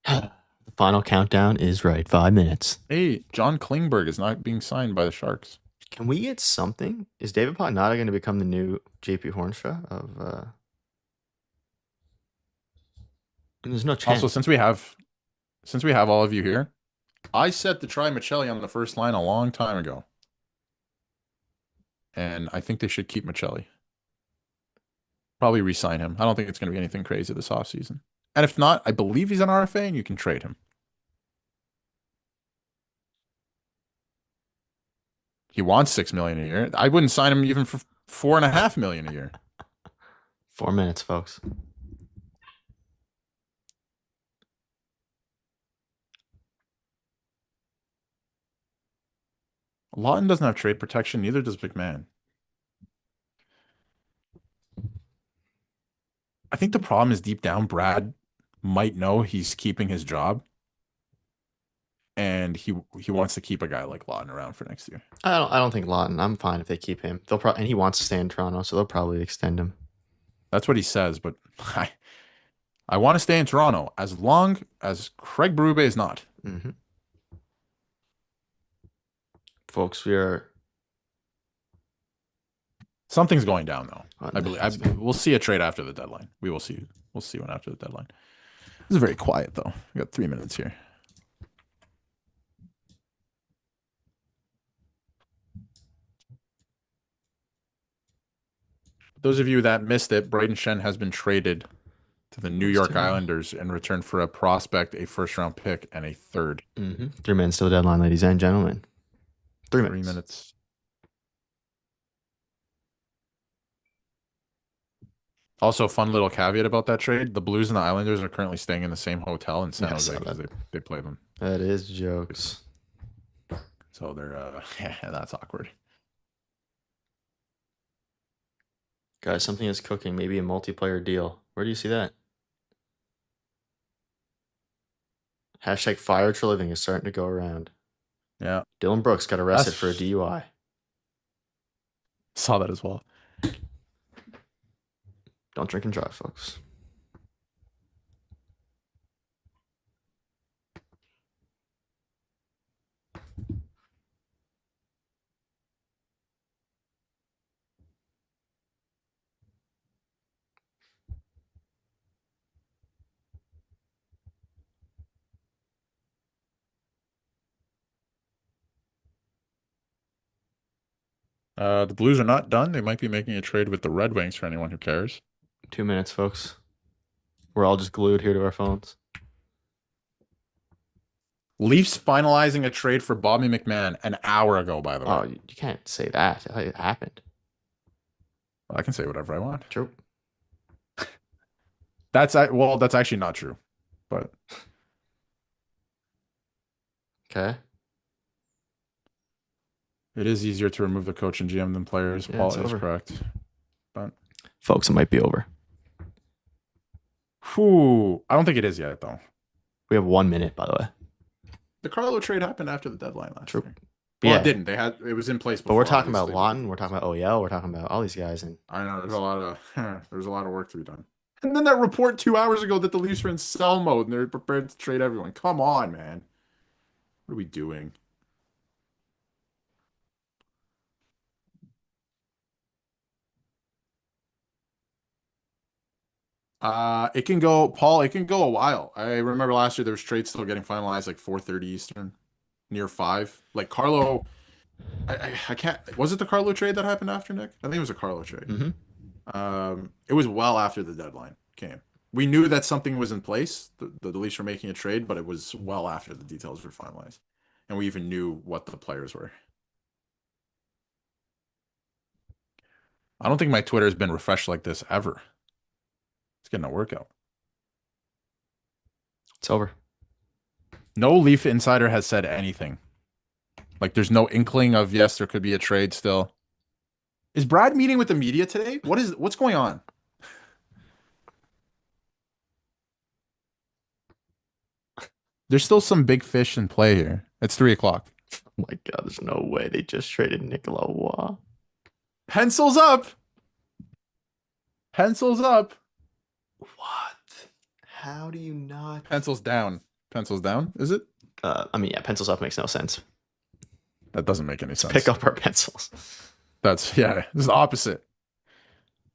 The final countdown is right. 5 minutes. Hey, John Klingberg is not being signed by the Sharks. Can we get something? Is David Pagnotta going to become the new JP Hornstra of? There's no chance. Also, since we have all of you here, I set to try Michelli on the first line a long time ago. And I think they should keep Michelli. Probably re-sign him. I don't think it's going to be anything crazy this offseason. And if not, I believe he's an RFA and you can trade him. He wants $6 million a year. I wouldn't sign him even for $4.5 million a year. 4 minutes, folks. Laughton doesn't have trade protection. Neither does McMann. I think the problem is deep down, Brad might know he's keeping his job, and he wants to keep a guy like Laughton around for next year. I don't think Laughton. I'm fine if they keep him. They'll probably, and he wants to stay in Toronto, so they'll probably extend him. That's what he says, but I want to stay in Toronto as long as Craig Berube is not. Mm-hmm. Folks, we are. Something's going down though. What I the believe heck's we'll see a trade after the deadline. We will see. We'll see one after the deadline. This is very quiet though. We got 3 minutes here. Those of you that missed it, Braden Shen has been traded to the New York Islanders in return for a prospect, a first-round pick, and a third. 3 minutes till the deadline, ladies and gentlemen. 3 minutes. 3 minutes. Also, fun little caveat about that trade. The Blues and the Islanders are currently staying in the same hotel in San Jose because they play them. That is jokes. So they're, yeah, that's awkward. Guys, something is cooking. Maybe a multiplayer deal. Where do you see that? Hashtag fire to living is starting to go around. Yeah. Dylan Brooks got arrested for a DUI. Saw that as well. Don't drink and drive, folks. The Blues are not done. They might be making a trade with the Red Wings for anyone who cares. 2 minutes, folks. We're all just glued here to our phones. Leafs finalizing a trade for Bobby McMann an hour ago, by the way. Oh, you can't say that. It happened. I can say whatever I want. True. That's actually not true, but Okay. it is easier to remove the coach and GM than players. Yeah, Paul it's is over. correct. But Folks, it might be over. whew, I don't think it is yet, though. We have 1 minute, by the way. The Carlo trade happened after the deadline last True. year. But Well, yeah, it didn't. It was in place but before. we're talking about obviously. Laughton. We're talking about OEL. We're talking about all these guys. And I know there's a lot of work to be done. And then that report 2 hours ago that the Leafs are in sell mode and they're prepared to trade everyone. Come on, man. What are we doing? It can go, Paul, it can go a while. I remember last year there was trades still getting finalized like 4:30 Eastern, near 5. Like Carlo, I can't, was it the Carlo trade that happened after, Nick? I think it was a Carlo trade. It was well after the deadline came. We knew that something was in place. The Leafs were making a trade, but it was well after the details were finalized. And we even knew what the players were. I don't think my Twitter has been refreshed like this ever. It's getting a workout. it's over. No Leaf insider has said anything. Like there's no inkling of, yes, there could be a trade still. Is Brad meeting with the media today? What's going on? There's still some big fish in play here. It's 3 o'clock. Oh my God, there's no way they just traded Nicolas Roy. Pencils up. Pencils up. What? How do you not? Pencils down. Pencils down, is it? I mean, yeah, pencils up makes no sense. That doesn't make any sense. Pick up our pencils. That's, yeah, this is the opposite.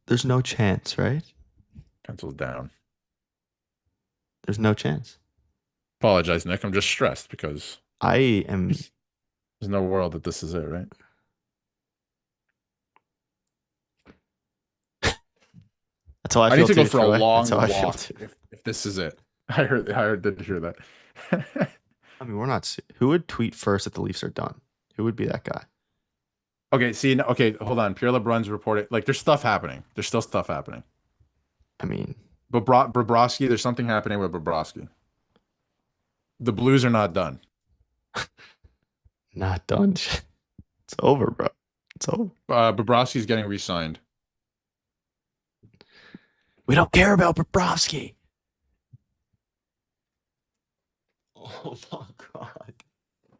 There's no chance, right? Pencils down. There's no chance. Apologize, Nick. I'm just stressed because I am. there's no world that this is it, right? That's how I I feel need to go too, for a Troy. long That's how I feel walk too. if this is it. I did hear that. I mean, we're not. Who would tweet first that the Leafs are done? Who would be that guy? Okay, hold on. Pierre LeBrun's reported. Like, there's stuff happening. There's still stuff happening. I mean, Bobrovsky, there's something happening with Bobrovsky. The Blues are not done. not done. It's over, bro. It's over. Bobrovsky's getting re-signed. We don't care about Bobrovsky. Oh my god.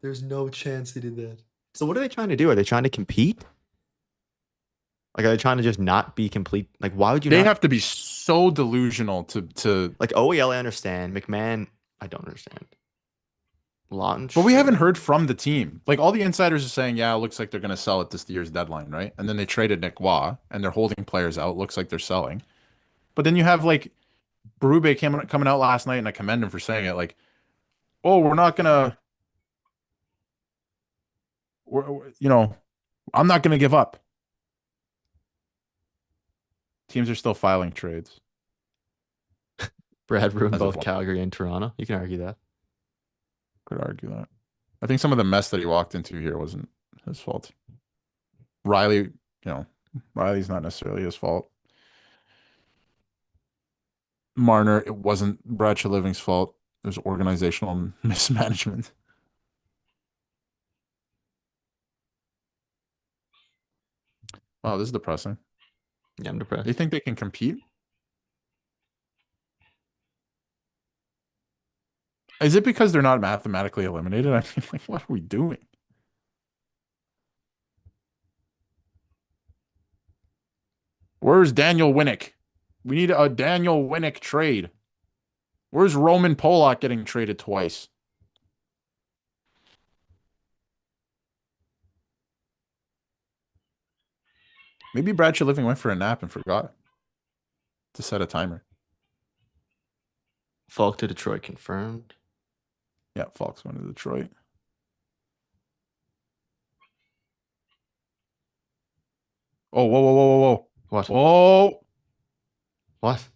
There's no chance they did that. So what are they trying to do? Are they trying to compete? Like, are they trying to just not be complete? Like, why would you They not? have to be so delusional to. Like, OEL, I understand. McMann, I don't understand. Laughton, But we haven't sure. heard from the team. Like all the insiders are saying, yeah, it looks like they're going to sell at this year's deadline, right? And then they traded Nick Waugh, and they're holding players out. Looks like they're selling. But then you have like Berube coming out last night, and I commend him for saying it. Like, oh, we're not gonna, I'm not gonna give up. Teams are still filing trades. Brad ruined As of both what? Calgary and Toronto. You can argue that. Could argue that. I think some of the mess that he walked into here wasn't his fault. Riley's not necessarily his fault. Marner, it wasn't Brad Living's fault. It was organizational mismanagement. Wow, this is depressing. Yeah, I'm depressed. They think they can compete? Is it because they're not mathematically eliminated? I mean, like, what are we doing? Where's Daniel Winnick? We need a Daniel Winnick trade. Where's Roman Polak getting traded twice? Maybe Brad Living went for a nap and forgot to set a timer. Faulk to Detroit confirmed. Yeah, Faulk's going to Detroit. Oh, whoa, whoa, whoa, whoa, whoa. What? Oh, What?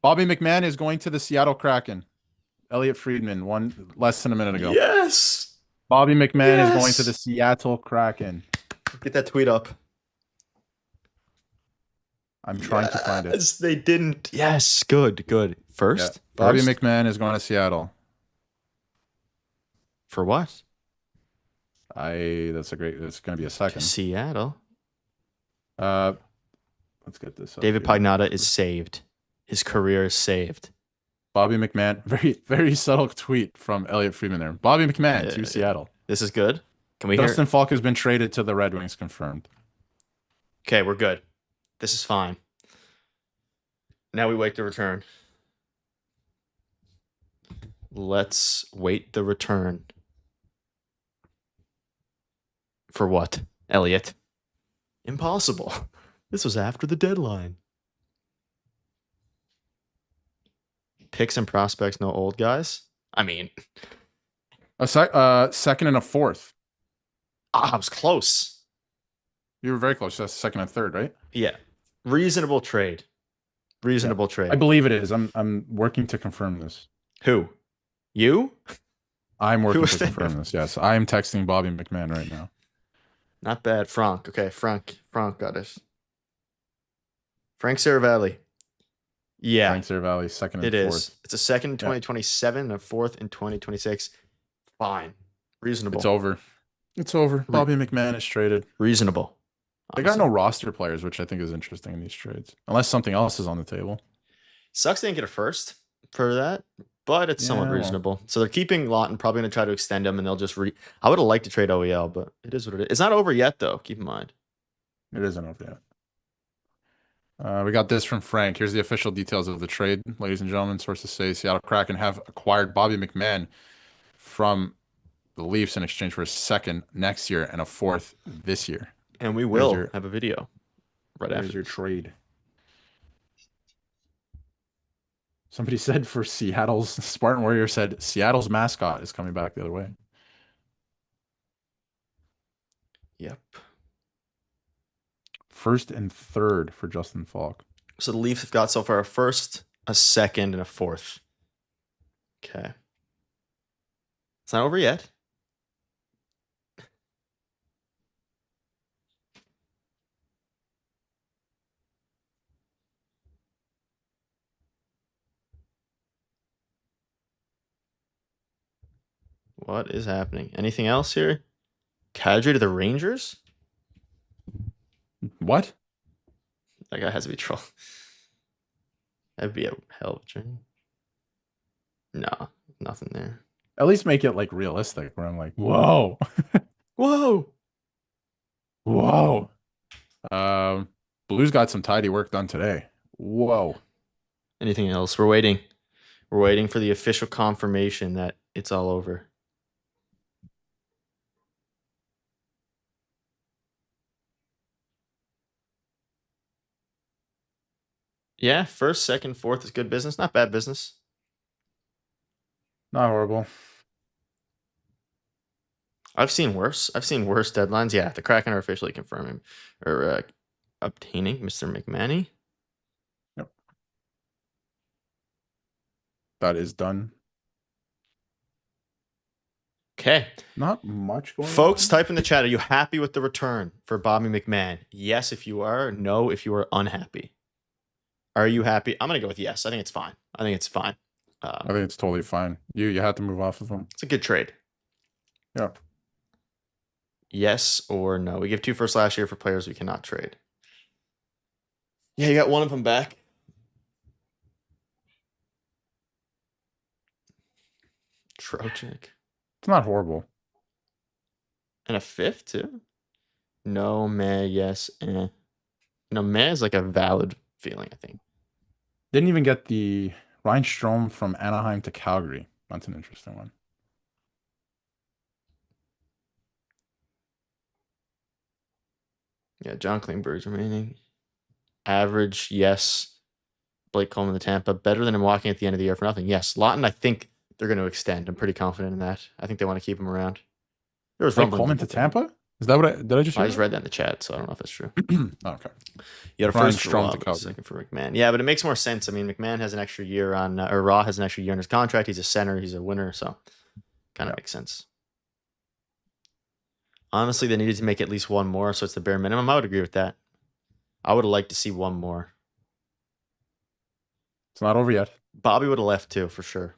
Bobby McMann is going to the Seattle Kraken. Elliot Friedman, less than a minute ago. Yes. Bobby McMann is going Yes. to the Seattle Kraken. Get that tweet up. I'm trying to find it. Yes, they didn't. Yes, good. First? Bobby First? McMann is going to Seattle. For what? That's going to be a To second. Seattle. Let's get this up David here. Pagnotta is saved. His career is saved. Bobby McMann, very, very subtle tweet from Elliot Friedman there. Bobby McMann to Seattle. This is good. Can we hear Justin Faulk has been traded to the Red Wings, confirmed. Okay, we're good. This is fine. Now we wait the return. Let's wait the return. For what, Elliot? Impossible. This was after the deadline. Picks and prospects, no old guys. I mean, A second and a fourth. I was close. You were very close. That's second and third, right? Yeah. Reasonable trade. Reasonable trade. I believe it is. I'm working to confirm this. Who? You? I'm working Who to is that? confirm this. Yes, I am texting Bobby McMann right now. Not bad. Frank. Okay, Frank got it. Frank Saravalli. Yeah, Frank Saravalli, second and it fourth. is. It's a second in 2027 and a fourth in 2026. Fine. Reasonable. It's over. It's over. Bobby McMann is traded. Reasonable. They got no roster players, which I think is interesting in these trades. Unless something else is on the table. Sucks they didn't get a first for that, but it's somewhat Yeah, well. reasonable. So they're keeping Laughton, probably going to try to extend him, and they'll just I would have liked to trade OEL, but it is what it is. It's not over yet, though. Keep in mind. It isn't over yet. We got this from Frank. Here's the official details of the trade, ladies and gentlemen. Sources say Seattle Kraken have acquired Bobby McMann from the Leafs in exchange for a second next year and a fourth this year. And we will have a video right There's after your trade. Somebody said for Seattle's Spartan Warrior said Seattle's mascot is coming back the other way. Yep. First and third for Justin Faulk. So the Leafs have got so far a first, a second, and a fourth. Okay. It's not over yet. What is happening? Anything else here? Kadri to the Rangers? What? That guy has to be troll. That'd be a hell of a trade. No, nothing there. At least make it like realistic where I'm like, whoa. Whoa. Whoa. Blues got some tidy work done today. Whoa. Anything else? We're waiting. We're waiting for the official confirmation that it's all over. Yeah, first, second, fourth is good business. Not bad business. Not horrible. I've seen worse. I've seen worse deadlines. Yeah, the Kraken are officially confirming or obtaining Mr. McMann. Yep. That is done. Okay. Not much going Folks, on. type in the chat. Are you happy with the return for Bobby McMann? Yes, if you are. No, if you are unhappy. Are you happy? I'm going to go with yes. I think it's fine. I think it's fine. I think it's totally fine. You had to move off of him. It's a good trade. Yeah. Yes or no? We give 2 firsts last year for players we cannot trade. Yeah, you got one of them back. Trocheck. It's not horrible. And a 5th, too? No, meh, yes, eh. No, meh is like a valid feeling, I think. Didn't even get the Reinstrom from Anaheim to Calgary. That's an interesting one. Yeah, John Klingberg's remaining. Average, yes. Blake Coleman to Tampa. Better than him walking at the end of the year for nothing. Yes. Laughton, I think they're going to extend. I'm pretty confident in that. I think they want to keep him around. There was Blake rumblings Coleman to Tampa? Is that what did I just I hear just read that in the chat, so I don't know if that's true. Oh, okay. You got a Ryan first Strome Raw, to Calgary. second for McMann. Yeah, but it makes more sense. I mean, McMann has an extra year on, or Raw has an extra year on his contract. He's a center. He's a winner, so kind of makes sense. Honestly, they needed to make at least one more, so it's the bare minimum. I would agree with that. I would have liked to see one more. It's not over yet. Bobby would have left too, for sure,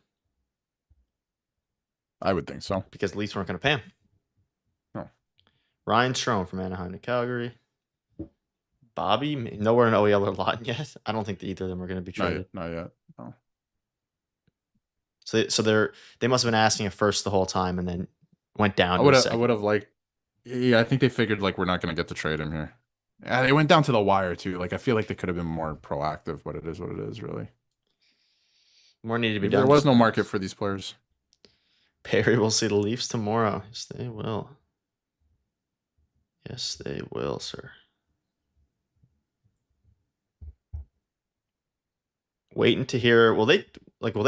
I would think so. because the Leafs weren't going to pay him. No. Ryan Strome from Anaheim to Calgary. Bobby, nowhere in OEL or Laughton yet. I don't think that either of them are going to be traded. Not yet. No. So they must have been asking at first the whole time, and then went down. I would have liked. Yeah, I think they figured like we're not going to get to trade him here. Yeah, they went down to the wire too. Like I feel like they could have been more proactive, but it is what it is, really. More needed to be There done. was no market for these players. Perry will see the Leafs tomorrow. Yes, they will. Yes, they will, sir. Waiting to hear. Will they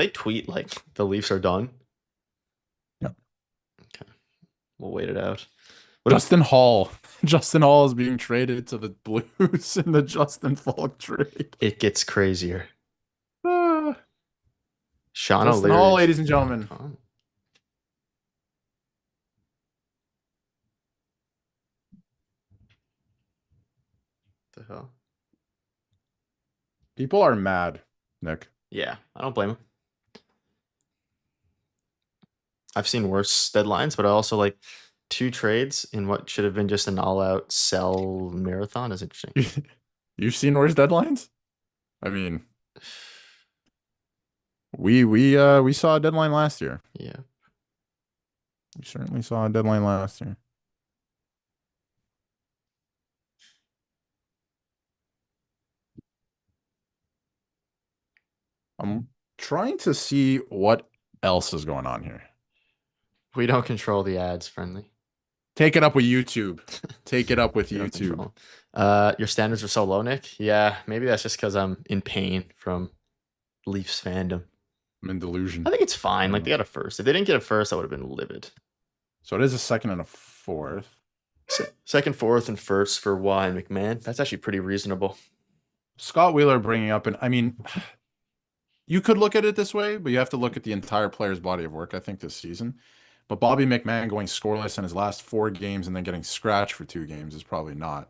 tweet like the Leafs are done? Yep. Okay. We'll wait it out. Justin Hall. Justin Hall is being traded to the Blues in the Justin Faulk trade. It gets crazier. Ah. Sean Justin O'Leary. Hall, ladies and gentlemen. The hell? People are mad, Nick. Yeah, I don't blame him. I've seen worse deadlines, but I also like 2 trades in what should have been just an all-out sell marathon is interesting. You've seen worse deadlines? I mean, we saw a deadline last year. Yeah. We certainly saw a deadline last year. I'm trying to see what else is going on here. We don't control the ads, friendly. Take it up with YouTube. Take it up with We don't YouTube. control. Your standards are so low, Nick. Yeah, maybe that's just because I'm in pain from Leafs fandom. I'm in delusion. I think it's fine. Like they got a first. If they didn't get a first, I would have been livid. So it is a second and a fourth. Second, fourth, and first for Y and McMann. That's actually pretty reasonable. Scott Wheeler bringing up, and I mean, you could look at it this way, but you have to look at the entire player's body of work, I think, this season. But Bobby McMann going scoreless in his last 4 games and then getting scratched for 2 games is probably not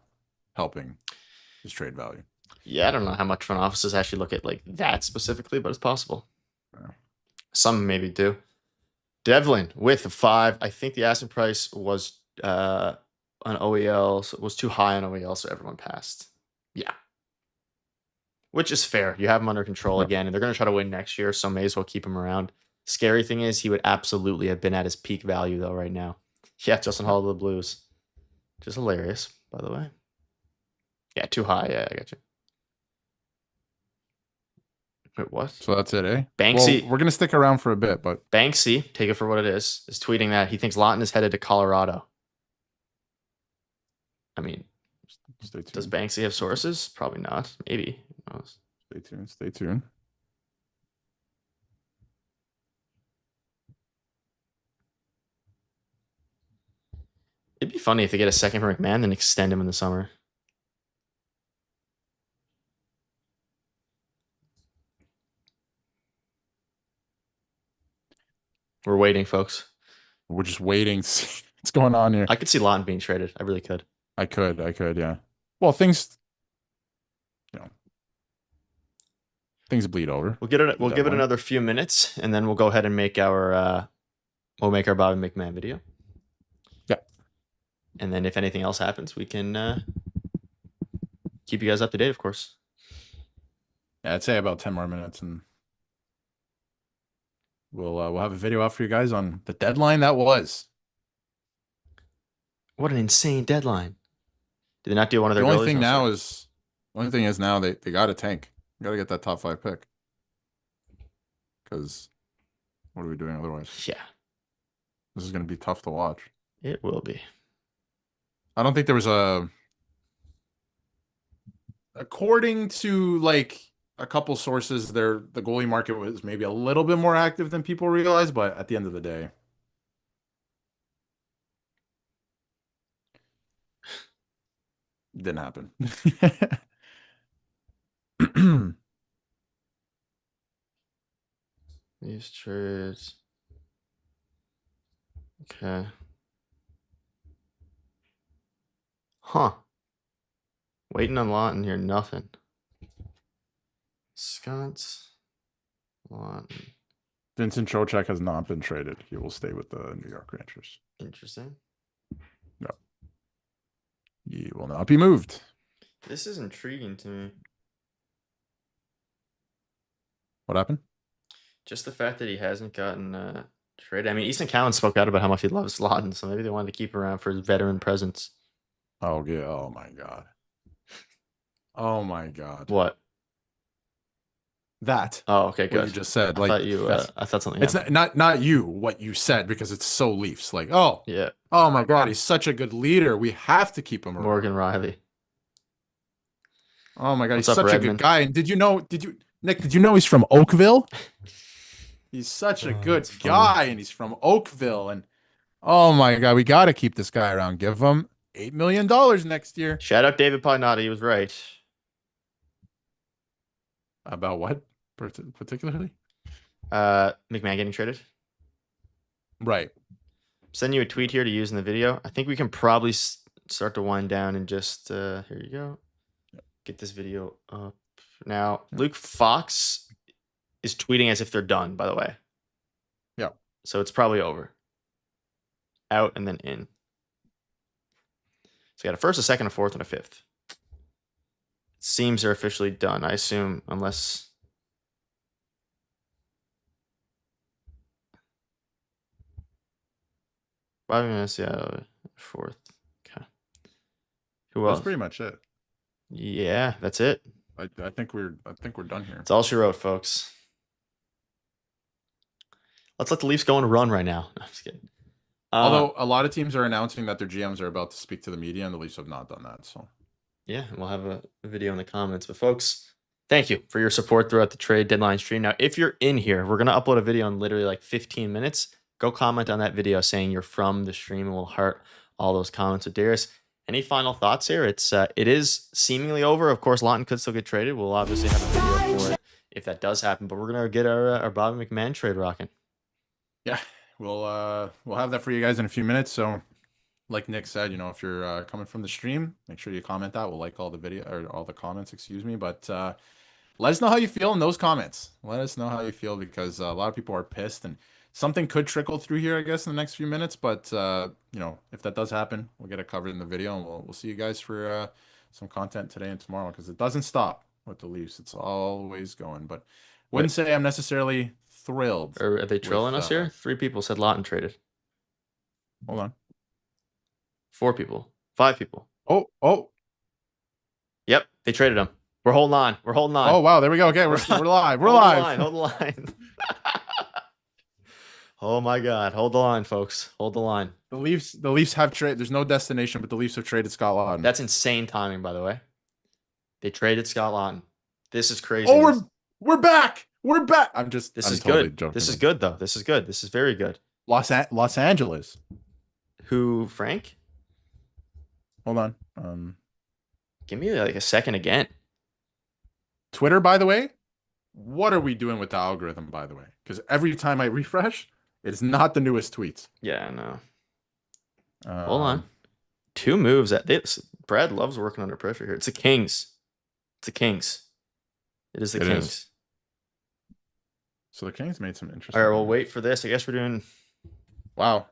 helping his trade value. Yeah, I don't know how much front offices actually look at like that specifically, but it's possible. Yeah. Some maybe do. Devlin with a 5. I think the asking price was on OEL, so it was too high on OEL, so everyone passed. Yeah. Which is fair. You have him under control again, and they're going to try to win next year, so may as well keep him around. Scary thing is he would absolutely have been at his peak value, though, right now. Yeah, Justin Hall of the Blues. Which is hilarious, by the way. Yeah, too high. Yeah, I got you. Wait, what? So that's it, eh? Banksy. Well, we're gonna stick around for a bit, but Banksy, take it for what it is tweeting that he thinks Laughton is headed to Colorado. I mean, stay tuned. Does Banksy have sources? Probably not. Maybe. Who knows? Stay tuned. Stay tuned. It'd be funny if they get a second for McMann, then extend him in the summer. We're waiting, folks. We're just waiting to see what's going on here. I could see Laughton being traded. I really could. I could, yeah. Well, things bleed over. We'll give it another few minutes, and then we'll go ahead and make our Bobby McMann video. Yeah. And then if anything else happens, we can keep you guys up to date, of course. Yeah, I'd say about 10 more minutes, and we'll have a video out for you guys on the deadline that was. What an insane deadline! Did they not do one of their? The only thing now is now they got to tank. Got to get that top 5 pick. Because what are we doing otherwise? Yeah, this is going to be tough to watch. It will be. I don't think there was according to like a couple sources, the goalie market was maybe a little bit more active than people realize, but at the end of the day, it didn't happen. These trades. Okay. Huh. Waiting on Laughton here, nothing. Scott's Laughton. Vincent Trocheck has not been traded. He will stay with the New York Rangers. Interesting. No. He will not be moved. This is intriguing to me. What happened? Just the fact that he hasn't gotten traded. I mean, Easton Cowan spoke out about how much he loves Laughton, so maybe they wanted to keep him around for his veteran presence. Oh, yeah. Oh, my God. Oh, my God. What? That. Oh, okay, good. What you just said. I thought you. I thought something. It's not you. What you said, because it's so Leafs. Like, oh yeah. Oh my God, he's such a good leader. We have to keep him around. Morgan Riley. Oh my God, What's he's up, such Redmond? a good guy. And Nick? Did you know he's from Oakville? He's such a good guy, and he's from Oakville. And oh my God, we got to keep this guy around. Give him $8 million next year. Shout out David Pagnotta. He was right. About what particularly? McMann getting traded. Right. Send you a tweet here to use in the video. I think we can probably start to wind down and just here you go. Get this video up. Now, Luke Fox is tweeting as if they're done, by the way. Yeah. So it's probably over. Out and then in. So you got a first, a second, a fourth, and a fifth. Seems they're officially done, I assume, unless... yeah, fourth. Okay. Who else? That's pretty much it. Yeah, that's it. I think we're done here. That's all she wrote, folks. Let's let the Leafs go on a run right now. No, I'm just kidding. Although a lot of teams are announcing that their GMs are about to speak to the media, and the Leafs have not done that. So yeah, we'll have a video in the comments. But folks, thank you for your support throughout the trade deadline stream. Now, if you're in here, we're gonna upload a video in literally like 15 minutes. Go comment on that video saying you're from the stream, and we'll heart all those comments. So Darius, any final thoughts here? It is seemingly over. Of course, Laughton could still get traded. We'll obviously have a video for it if that does happen. But we're gonna get our Bobby McMann trade rocking. yeah, we'll have that for you guys in a few minutes. So, like Nick said, if you're coming from the stream, make sure you comment that. We'll like all the video or all the comments. Excuse me, but let us know how you feel in those comments. Let us know how you feel, because a lot of people are pissed, and something could trickle through here, I guess, in the next few minutes. But you know, if that does happen, we'll get it covered in the video, and we'll see you guys for some content today and tomorrow because it doesn't stop with the Leafs. It's always going. But wouldn't say I'm necessarily thrilled. Are they trolling us here? 3 people said Laughton traded. Hold on. 4 people. 5 people. Oh. Yep, they traded him. We're holding on. We're holding on. Oh wow, there we go. Okay, we're live. We're hold live. Hold the line. Oh my God, hold the line, folks. Hold the line. The Leafs have traded. There's no destination, but the Leafs have traded Scott Laughton. That's insane timing, by the way. They traded Scott Laughton. This is crazy. Oh, we're back. We're back. I'm totally good. Joking. This is good though. This is good. This is very good. Los Angeles. Who, Frank? Hold on. Give me like a second again. Twitter, by the way. What are we doing with the algorithm, by the way? Because every time I refresh, it's not the newest tweets. Yeah, I know. Hold on. 2 moves at this. Brad loves working under pressure here. It's the Kings. It's the Kings. It is the Kings. Is. So the Kings made some interesting. All right, we'll wait for this. I guess we're doing. Wow.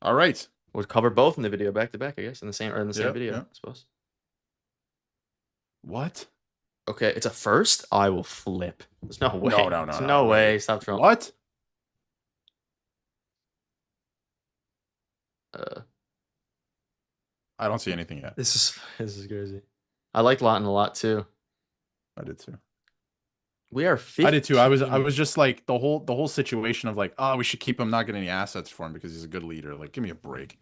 All right. We'll cover both in the video back to back, I guess, in the same video, I suppose. What? Okay, it's a first. I will flip. There's no way. No. There's no way. Stop trolling. What? I don't see anything yet. This is crazy. I like Laughton a lot too. I did too. We are 15. I did too. I was just like the whole situation of like, oh, we should keep him, not getting any assets for him because he's a good leader. Like, give me a break.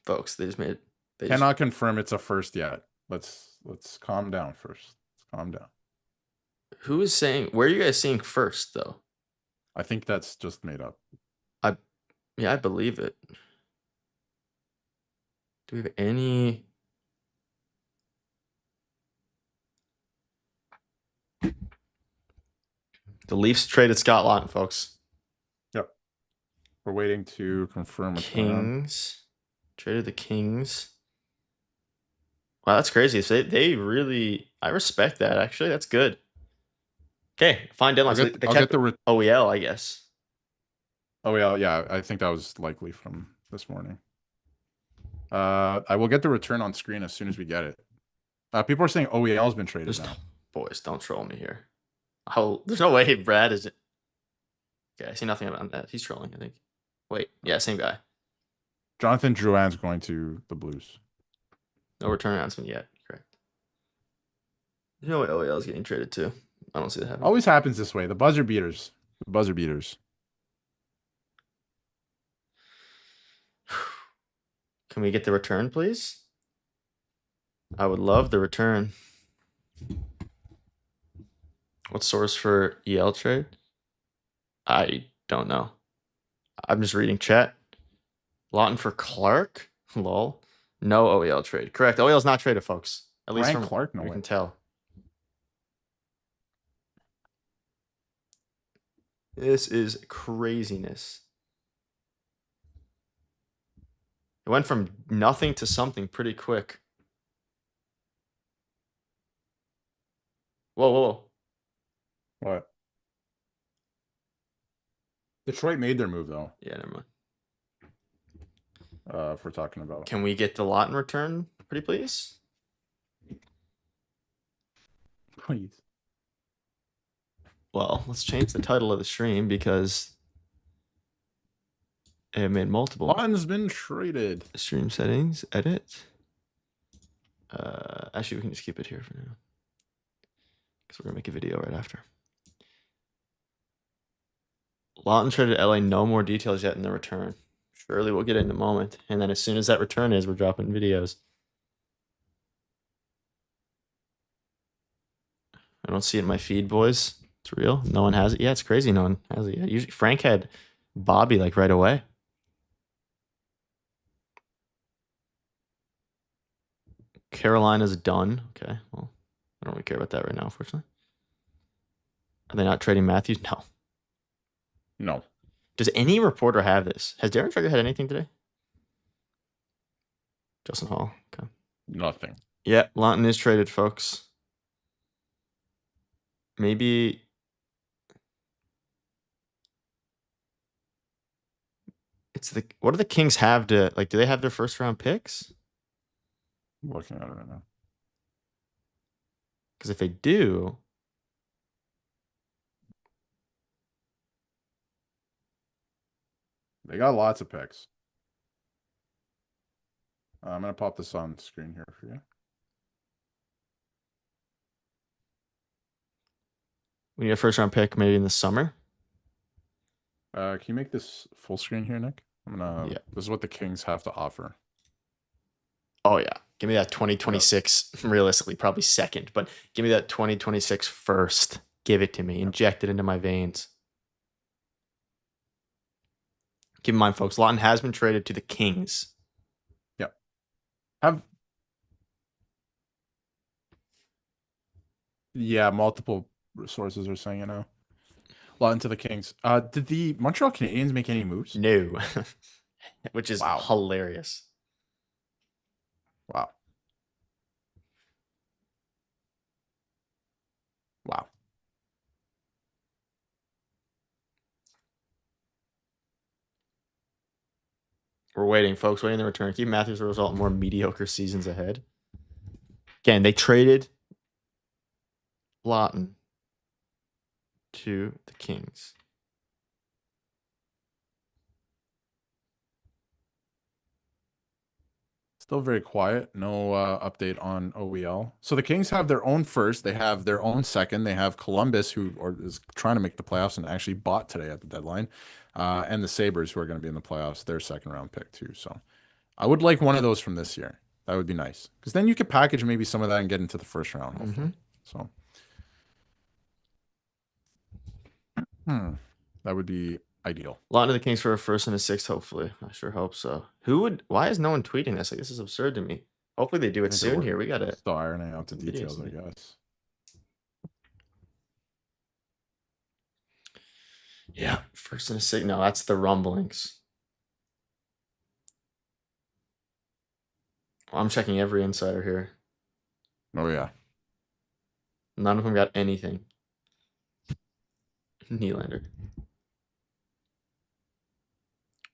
Folks, they cannot confirm it's a first yet. Let's calm down first. Let's calm down. Who is saying? Where are you guys seeing first though? I think that's just made up. I believe it. Do we have any? The Leafs traded Scott Laughton, folks. Yep. We're waiting to confirm. Kings traded the Kings. Wow, that's crazy. So they really, I respect that. Actually, that's good. Okay, fine deadline. I'll get the OEL, I guess. OEL, yeah, I think that was likely from this morning. I will get the return on screen as soon as we get it. People are saying OEL has been traded now. Boys, don't troll me here. There's no way Brad is. Okay, I see nothing about that. He's trolling, I think. Wait, yeah, same guy. Jonathan Drouin's going to the Blues. No return announcement yet. Correct. There's no way OEL is getting traded too. I don't see that happening. Always happens this way. The buzzer beaters. The buzzer beaters. Can we get the return, please? I would love the return. What source for EL trade? I don't know. I'm just reading chat. Laughton for Clark? Lol. No OEL trade. Correct. OEL is not traded, folks. At least from Clark, no we way. can tell. This is craziness. It went from nothing to something pretty quick. Whoa. What? Detroit made their move though. Yeah, never mind. If we're talking about. Can we get the Laughton return, pretty please? Please. Well, let's change the title of the stream because it made multiple. Laughton's been traded. Stream settings, edit. Actually, we can just keep it here for now because we're gonna make a video right after. Laughton traded LA. No more details yet in the return. Surely we'll get it in a moment. And then as soon as that return is, we're dropping videos. I don't see it in my feed, boys. It's real. No one has it. Yeah, it's crazy. No one has it yet. Usually Frank had Bobby like right away. Carolina's done. Okay. Well, I don't really care about that right now, unfortunately. Are they not trading Matthews? No. No. Does any reporter have this? Has Darren Trigger had anything today? Justin Hall. Okay. Nothing. Yeah, Laughton is traded, folks. maybe it's the what do the Kings have to like? Do they have their first round picks? I'm looking at it right now. Because if they do, They got lots of picks. I'm gonna pop this on screen here for you. we need a first round pick maybe in the summer. Can you make this full screen here, Nick? Yeah. This is what the Kings have to offer. Oh yeah, give me that 2026. Realistically, probably second, but give me that 2026 first. Give it to me. Inject it into my veins. Keep in mind, folks, Laughton has been traded to the Kings. Yep. Multiple sources are saying, Laughton to the Kings. Did the Montreal Canadiens make any moves? No. Which is Wow. hilarious. Wow. We're waiting, folks. Waiting the return. Keep Matthews' result more mediocre seasons ahead. Again, they traded Laughton to the Kings. Still very quiet. No update on OEL. So the Kings have their own first. They have their own second. They have Columbus, who is trying to make the playoffs and actually bought today at the deadline. And the Sabres, who are going to be in the playoffs, their second round pick too. So I would like one of those from this year. That would be nice. Because then you could package maybe some of that and get into the first round, hopefully. So that would be ideal. Laughton to the Kings for a first and a sixth, hopefully. I sure hope so. Why is no one tweeting this? Like, this is absurd to me. Hopefully they do it soon here. We got it. Still ironing out the details, I guess. Yeah, first and a sixth. No, that's the rumblings. I'm checking every insider here. Oh, yeah. None of them got anything. Nylander.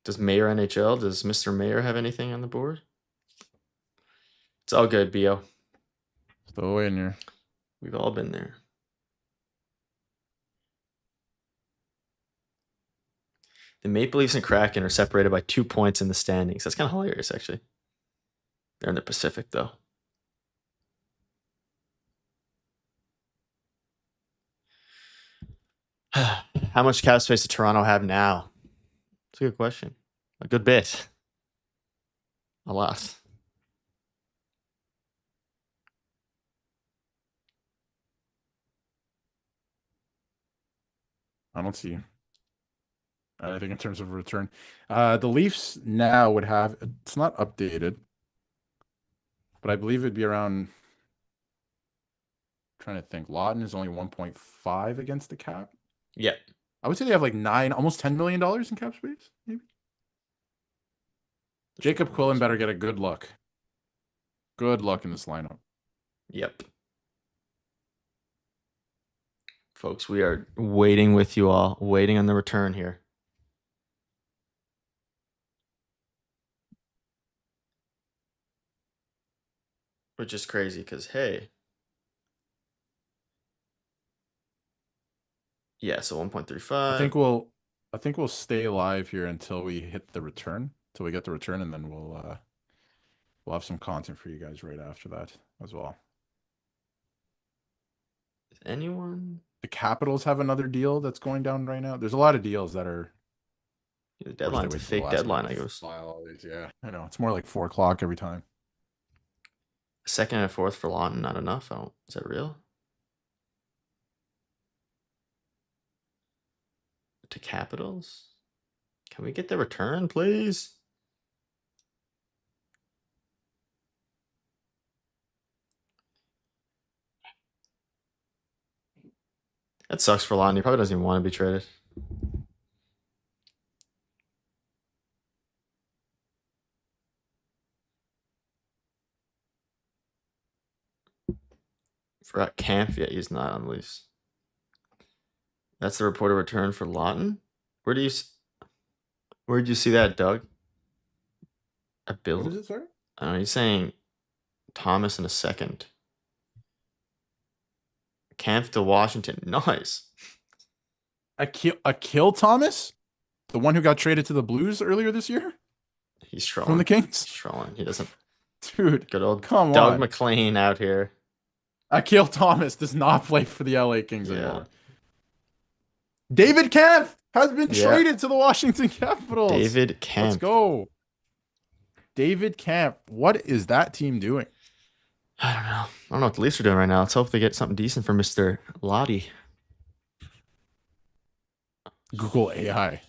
Does Mayor NHL? Does Mr. Mayor have anything on the board? It's all good, BO. Still in here. We've all been there. The Maple Leafs and Kraken are separated by 2 points in the standings. That's kind of hilarious, actually. They're in the Pacific, though. How much cap space does Toronto have now? It's a good question. A good bit. A lot. I don't see anything in terms of return. The Leafs now would have, it's not updated, but I believe it'd be around, trying to think, Laughton is only 1.5 against the cap. Yeah. I would say they have like almost $10 million in cap space, maybe. Jacob Quillen better get a good look. Good luck in this lineup. Yep. Folks, we are waiting with you all, waiting on the return here. Which is crazy because, hey. Yeah, so 1.35. I think we'll stay alive here until we hit the return, till we get the return, and then we'll have some content for you guys right after that as well. Is anyone? The Capitals have another deal that's going down right now. There's a lot of deals that are. The deadline's a fake deadline, I guess. Yeah, I know. It's more like 4 o'clock every time. A second and a fourth for Laughton, not enough. Is that real? To Capitals? Can we get the return, please? That sucks for Laughton. He probably doesn't even want to be traded. Forgot Camp yet. He's not on the Leafs. That's the reported return for Laughton. Where did you see that, Doug? A bill. What is it, sorry? I don't know. He's saying Thomas in a second. Kampf to Washington. Nice. Akil Thomas, the one who got traded to the Blues earlier this year He's trolling. from the Kings. He's trolling. He doesn't. Dude, Good old come Doug on. McLean out here. Akil Thomas does not play for the LA Kings Yeah. anymore. David Kampf has been Yeah. traded to the Washington Capitals. David Kampf. Let's go. David Kampf. What is that team doing? I don't know. I don't know what the Leafs are doing right now. Let's hope they get something decent for Mr. Lottie. Google AI.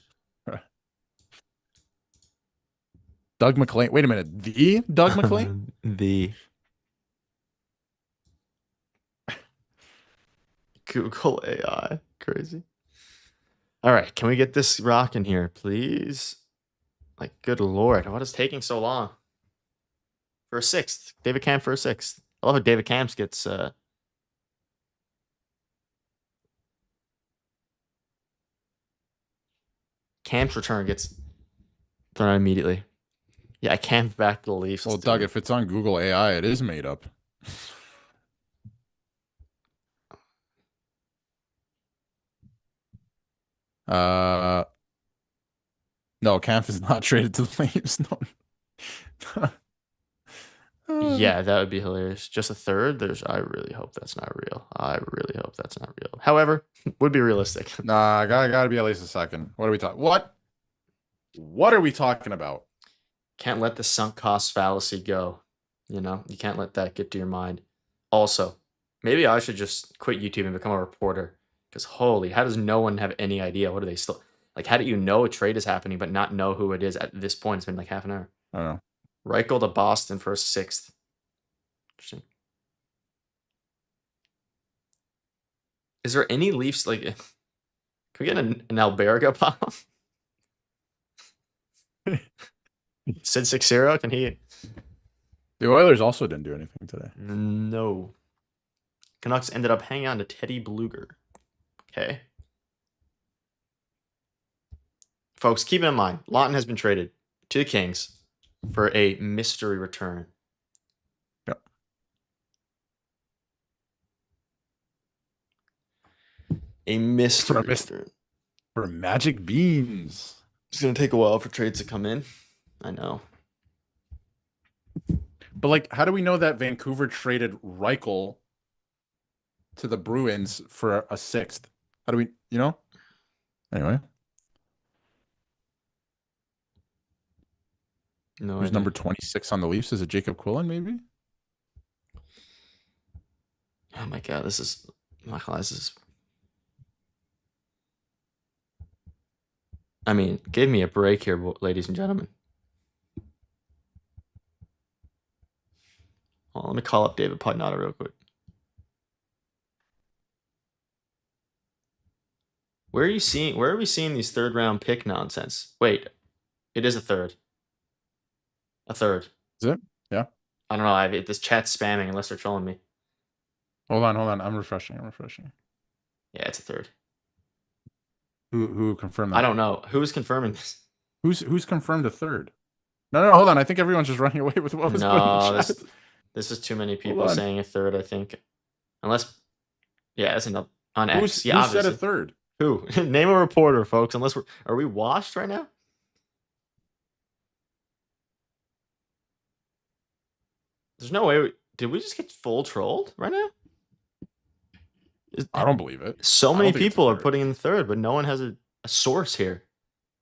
Doug McLean. Wait a minute. The Doug McLean? The Google AI. Crazy. All right. Can we get this rocking here, please? Like, good Lord. What is taking so long? For a sixth. David Kampf for a sixth. I love how David Kampf gets... Kamp's return gets thrown out immediately. Yeah, Kampf back to the Leafs. Well, Doug, if it's on Google AI, it is made up. No, Kampf is not traded to the Leafs. No. Yeah, that would be hilarious. Just a third? I really hope that's not real. I really hope that's not real. However, would be realistic. Nah, gotta be at least a second. What are we talking? What are we talking about? Can't let the sunk cost fallacy go. You know, you can't let that get to your mind. Also, maybe I should just quit YouTube and become a reporter. Because holy, how does no one have any idea? What are they still like? How do you know a trade is happening but not know who it is at this point? It's been like half an hour. I don't know. Reichel to Boston for a sixth. Interesting. Is there any Leafs like? Can we get an Alberga pop? Sid 6-0. Can he? The Oilers also didn't do anything today. No. Canucks ended up hanging on to Teddy Bluger. Okay. Folks, keep in mind, Laughton has been traded to the Kings for a mystery return. Yep. A mystery For a return. For Magic Beans. It's going to take a while for trades to come in. I know. But like, how do we know that Vancouver traded Reichel to the Bruins for a sixth? How do we, you know? Anyway. No Who's idea. number 26 on the Leafs? Is it Jacob Quillen, maybe? Oh my God, this is... Michael, this is... I mean, give me a break here, ladies and gentlemen. Well, let me call up David Pagnotta real quick. Where are we seeing these third round pick nonsense? Wait, it is a third. A third. Is it? Yeah. I don't know. This chat's spamming unless they're trolling me. Hold on. I'm refreshing. Yeah, it's a third. Who confirmed that? I don't know. Who's confirming this? Who's confirmed a third? No, hold on. I think everyone's just running away with what was put in the chat. This is too many people saying a third, I think. Unless, yeah, that's enough on X. Who Yeah, said a third? Who? Name a reporter, folks. Unless are we washed right now? There's no way. Did we just get full trolled right now? I don't believe it. So many people are putting in the third, but no one has a source here.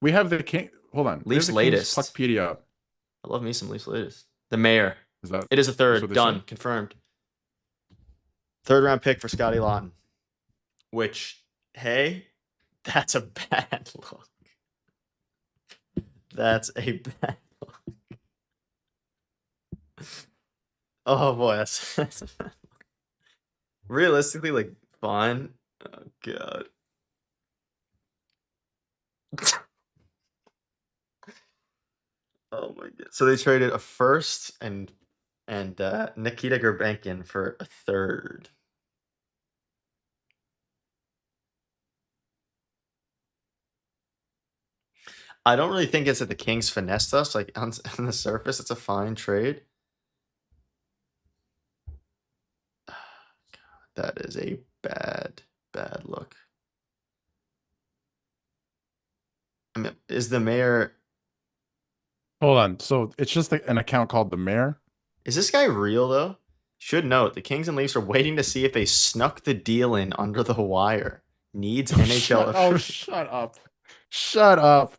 We have the King. Hold on. Leafs latest. Puckpedia up. I love me some Leafs latest. The mayor. Is that? It is a third. Done. Say? Confirmed. Third round pick for Scotty Laughton. Which, hey, that's a bad look. That's a bad look. Oh boy, that's a bad look. Realistically, like, fine. Oh god. Oh my god. So they traded a first and Nikita Gurbankin for a third. I don't really think it's that the Kings finessed us. Like on the surface, it's a fine trade. That is a bad look. I mean, is the mayor? Hold on. So it's just an account called the Mayor. Is this guy real though? Should note the Kings and Leafs are waiting to see if they snuck the deal in under the wire. Needs NHL. Shut up. Shut up.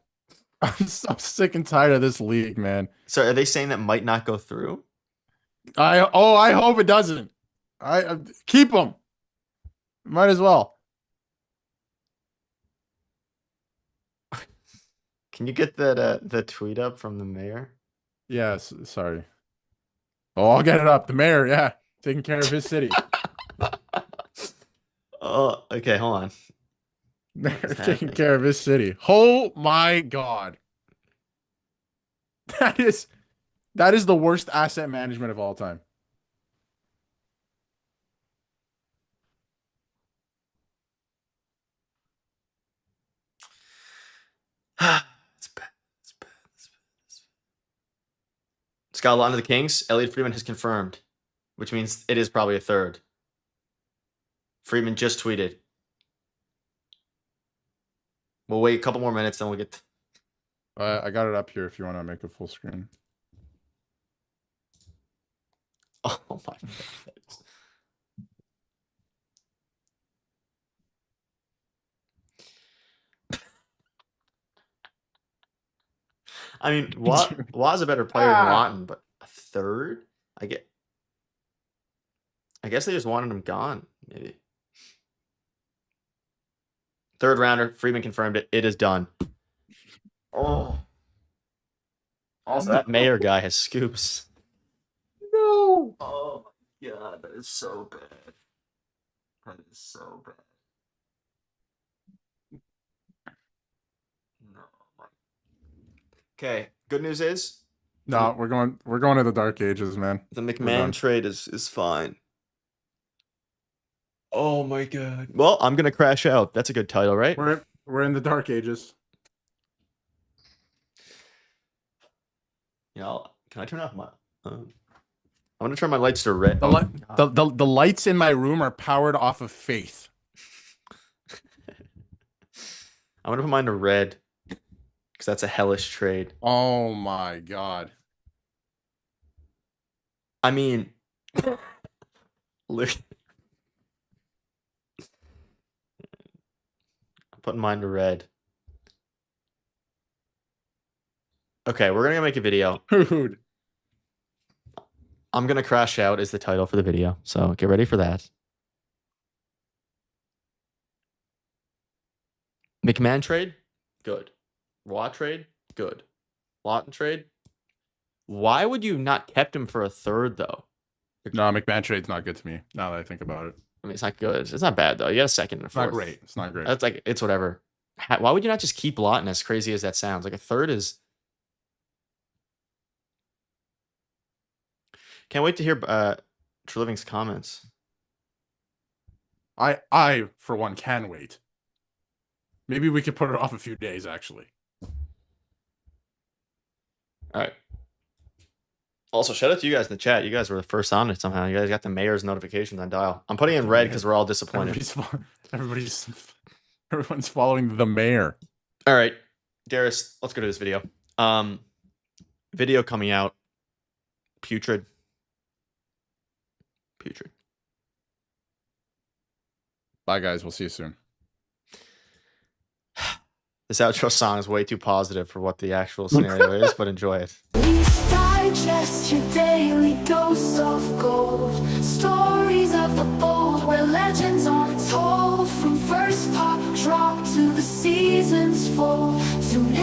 I'm so sick and tired of this league, man. So are they saying that might not go through? I hope it doesn't. I keep them. Might as well. Can you get that the tweet up from the mayor? Yes, sorry. Oh, I'll get it up. The mayor, yeah, taking care of his city. Oh, okay, hold on. Mayor taking care of his city. Oh my god. That is the worst asset management of all time. It's bad. Scott Laughton to the Kings. Elliot Friedman has confirmed, which means it is probably a third. Friedman just tweeted. We'll wait a couple more minutes, then we'll get. I got it up here if you want to make a full screen. Oh my God. I mean, Wa's a better player than Laughton, but a third? I guess they just wanted him gone, maybe. Third rounder, Friedman confirmed it. It is done. Oh. Also, that mayor guy has scoops. No. Oh my God, that is so bad. That is so bad. No. Okay, good news is No, we're going to the dark ages, man. the McMann trade is fine. Oh my God. Well, I'm gonna crash out. That's a good title, right? We're in the dark ages. Yeah, can I turn off my? I'm gonna turn my lights to red. The lights in my room are powered off of faith. I'm gonna put mine to red because that's a hellish trade. Oh my God. I mean, look. I'm putting mine to red. Okay, we're gonna make a video. Dude. I'm gonna crash out is the title for the video, so get ready for that. McMann trade, good. Raw trade, good. Laughton trade. Why would you not kept him for a third though? No, McMann trade's not good to me. Now that I think about it, I mean, it's not good. It's not bad though. You got a second and a fourth. not great. It's not great. That's like it's whatever. Why would you not just keep Laughton? As crazy as that sounds, like a third is. Can't wait to hear Treliving's comments. I for one can wait. Maybe we could put it off a few days, actually. All right. Also, shout out to you guys in the chat. You guys were the first on it somehow. You guys got the mayor's notifications on dial. I'm putting in red because we're all disappointed. Everyone's following the mayor. All right, Darius, let's go to this video. Video coming out. Putrid. Bye, guys. We'll see you soon. This outro song is way too positive for what the actual scenario is, but enjoy it. Please digest your daily dose of gold. Stories of the bold where legends are told. From first pop drop to the season's fall. Tune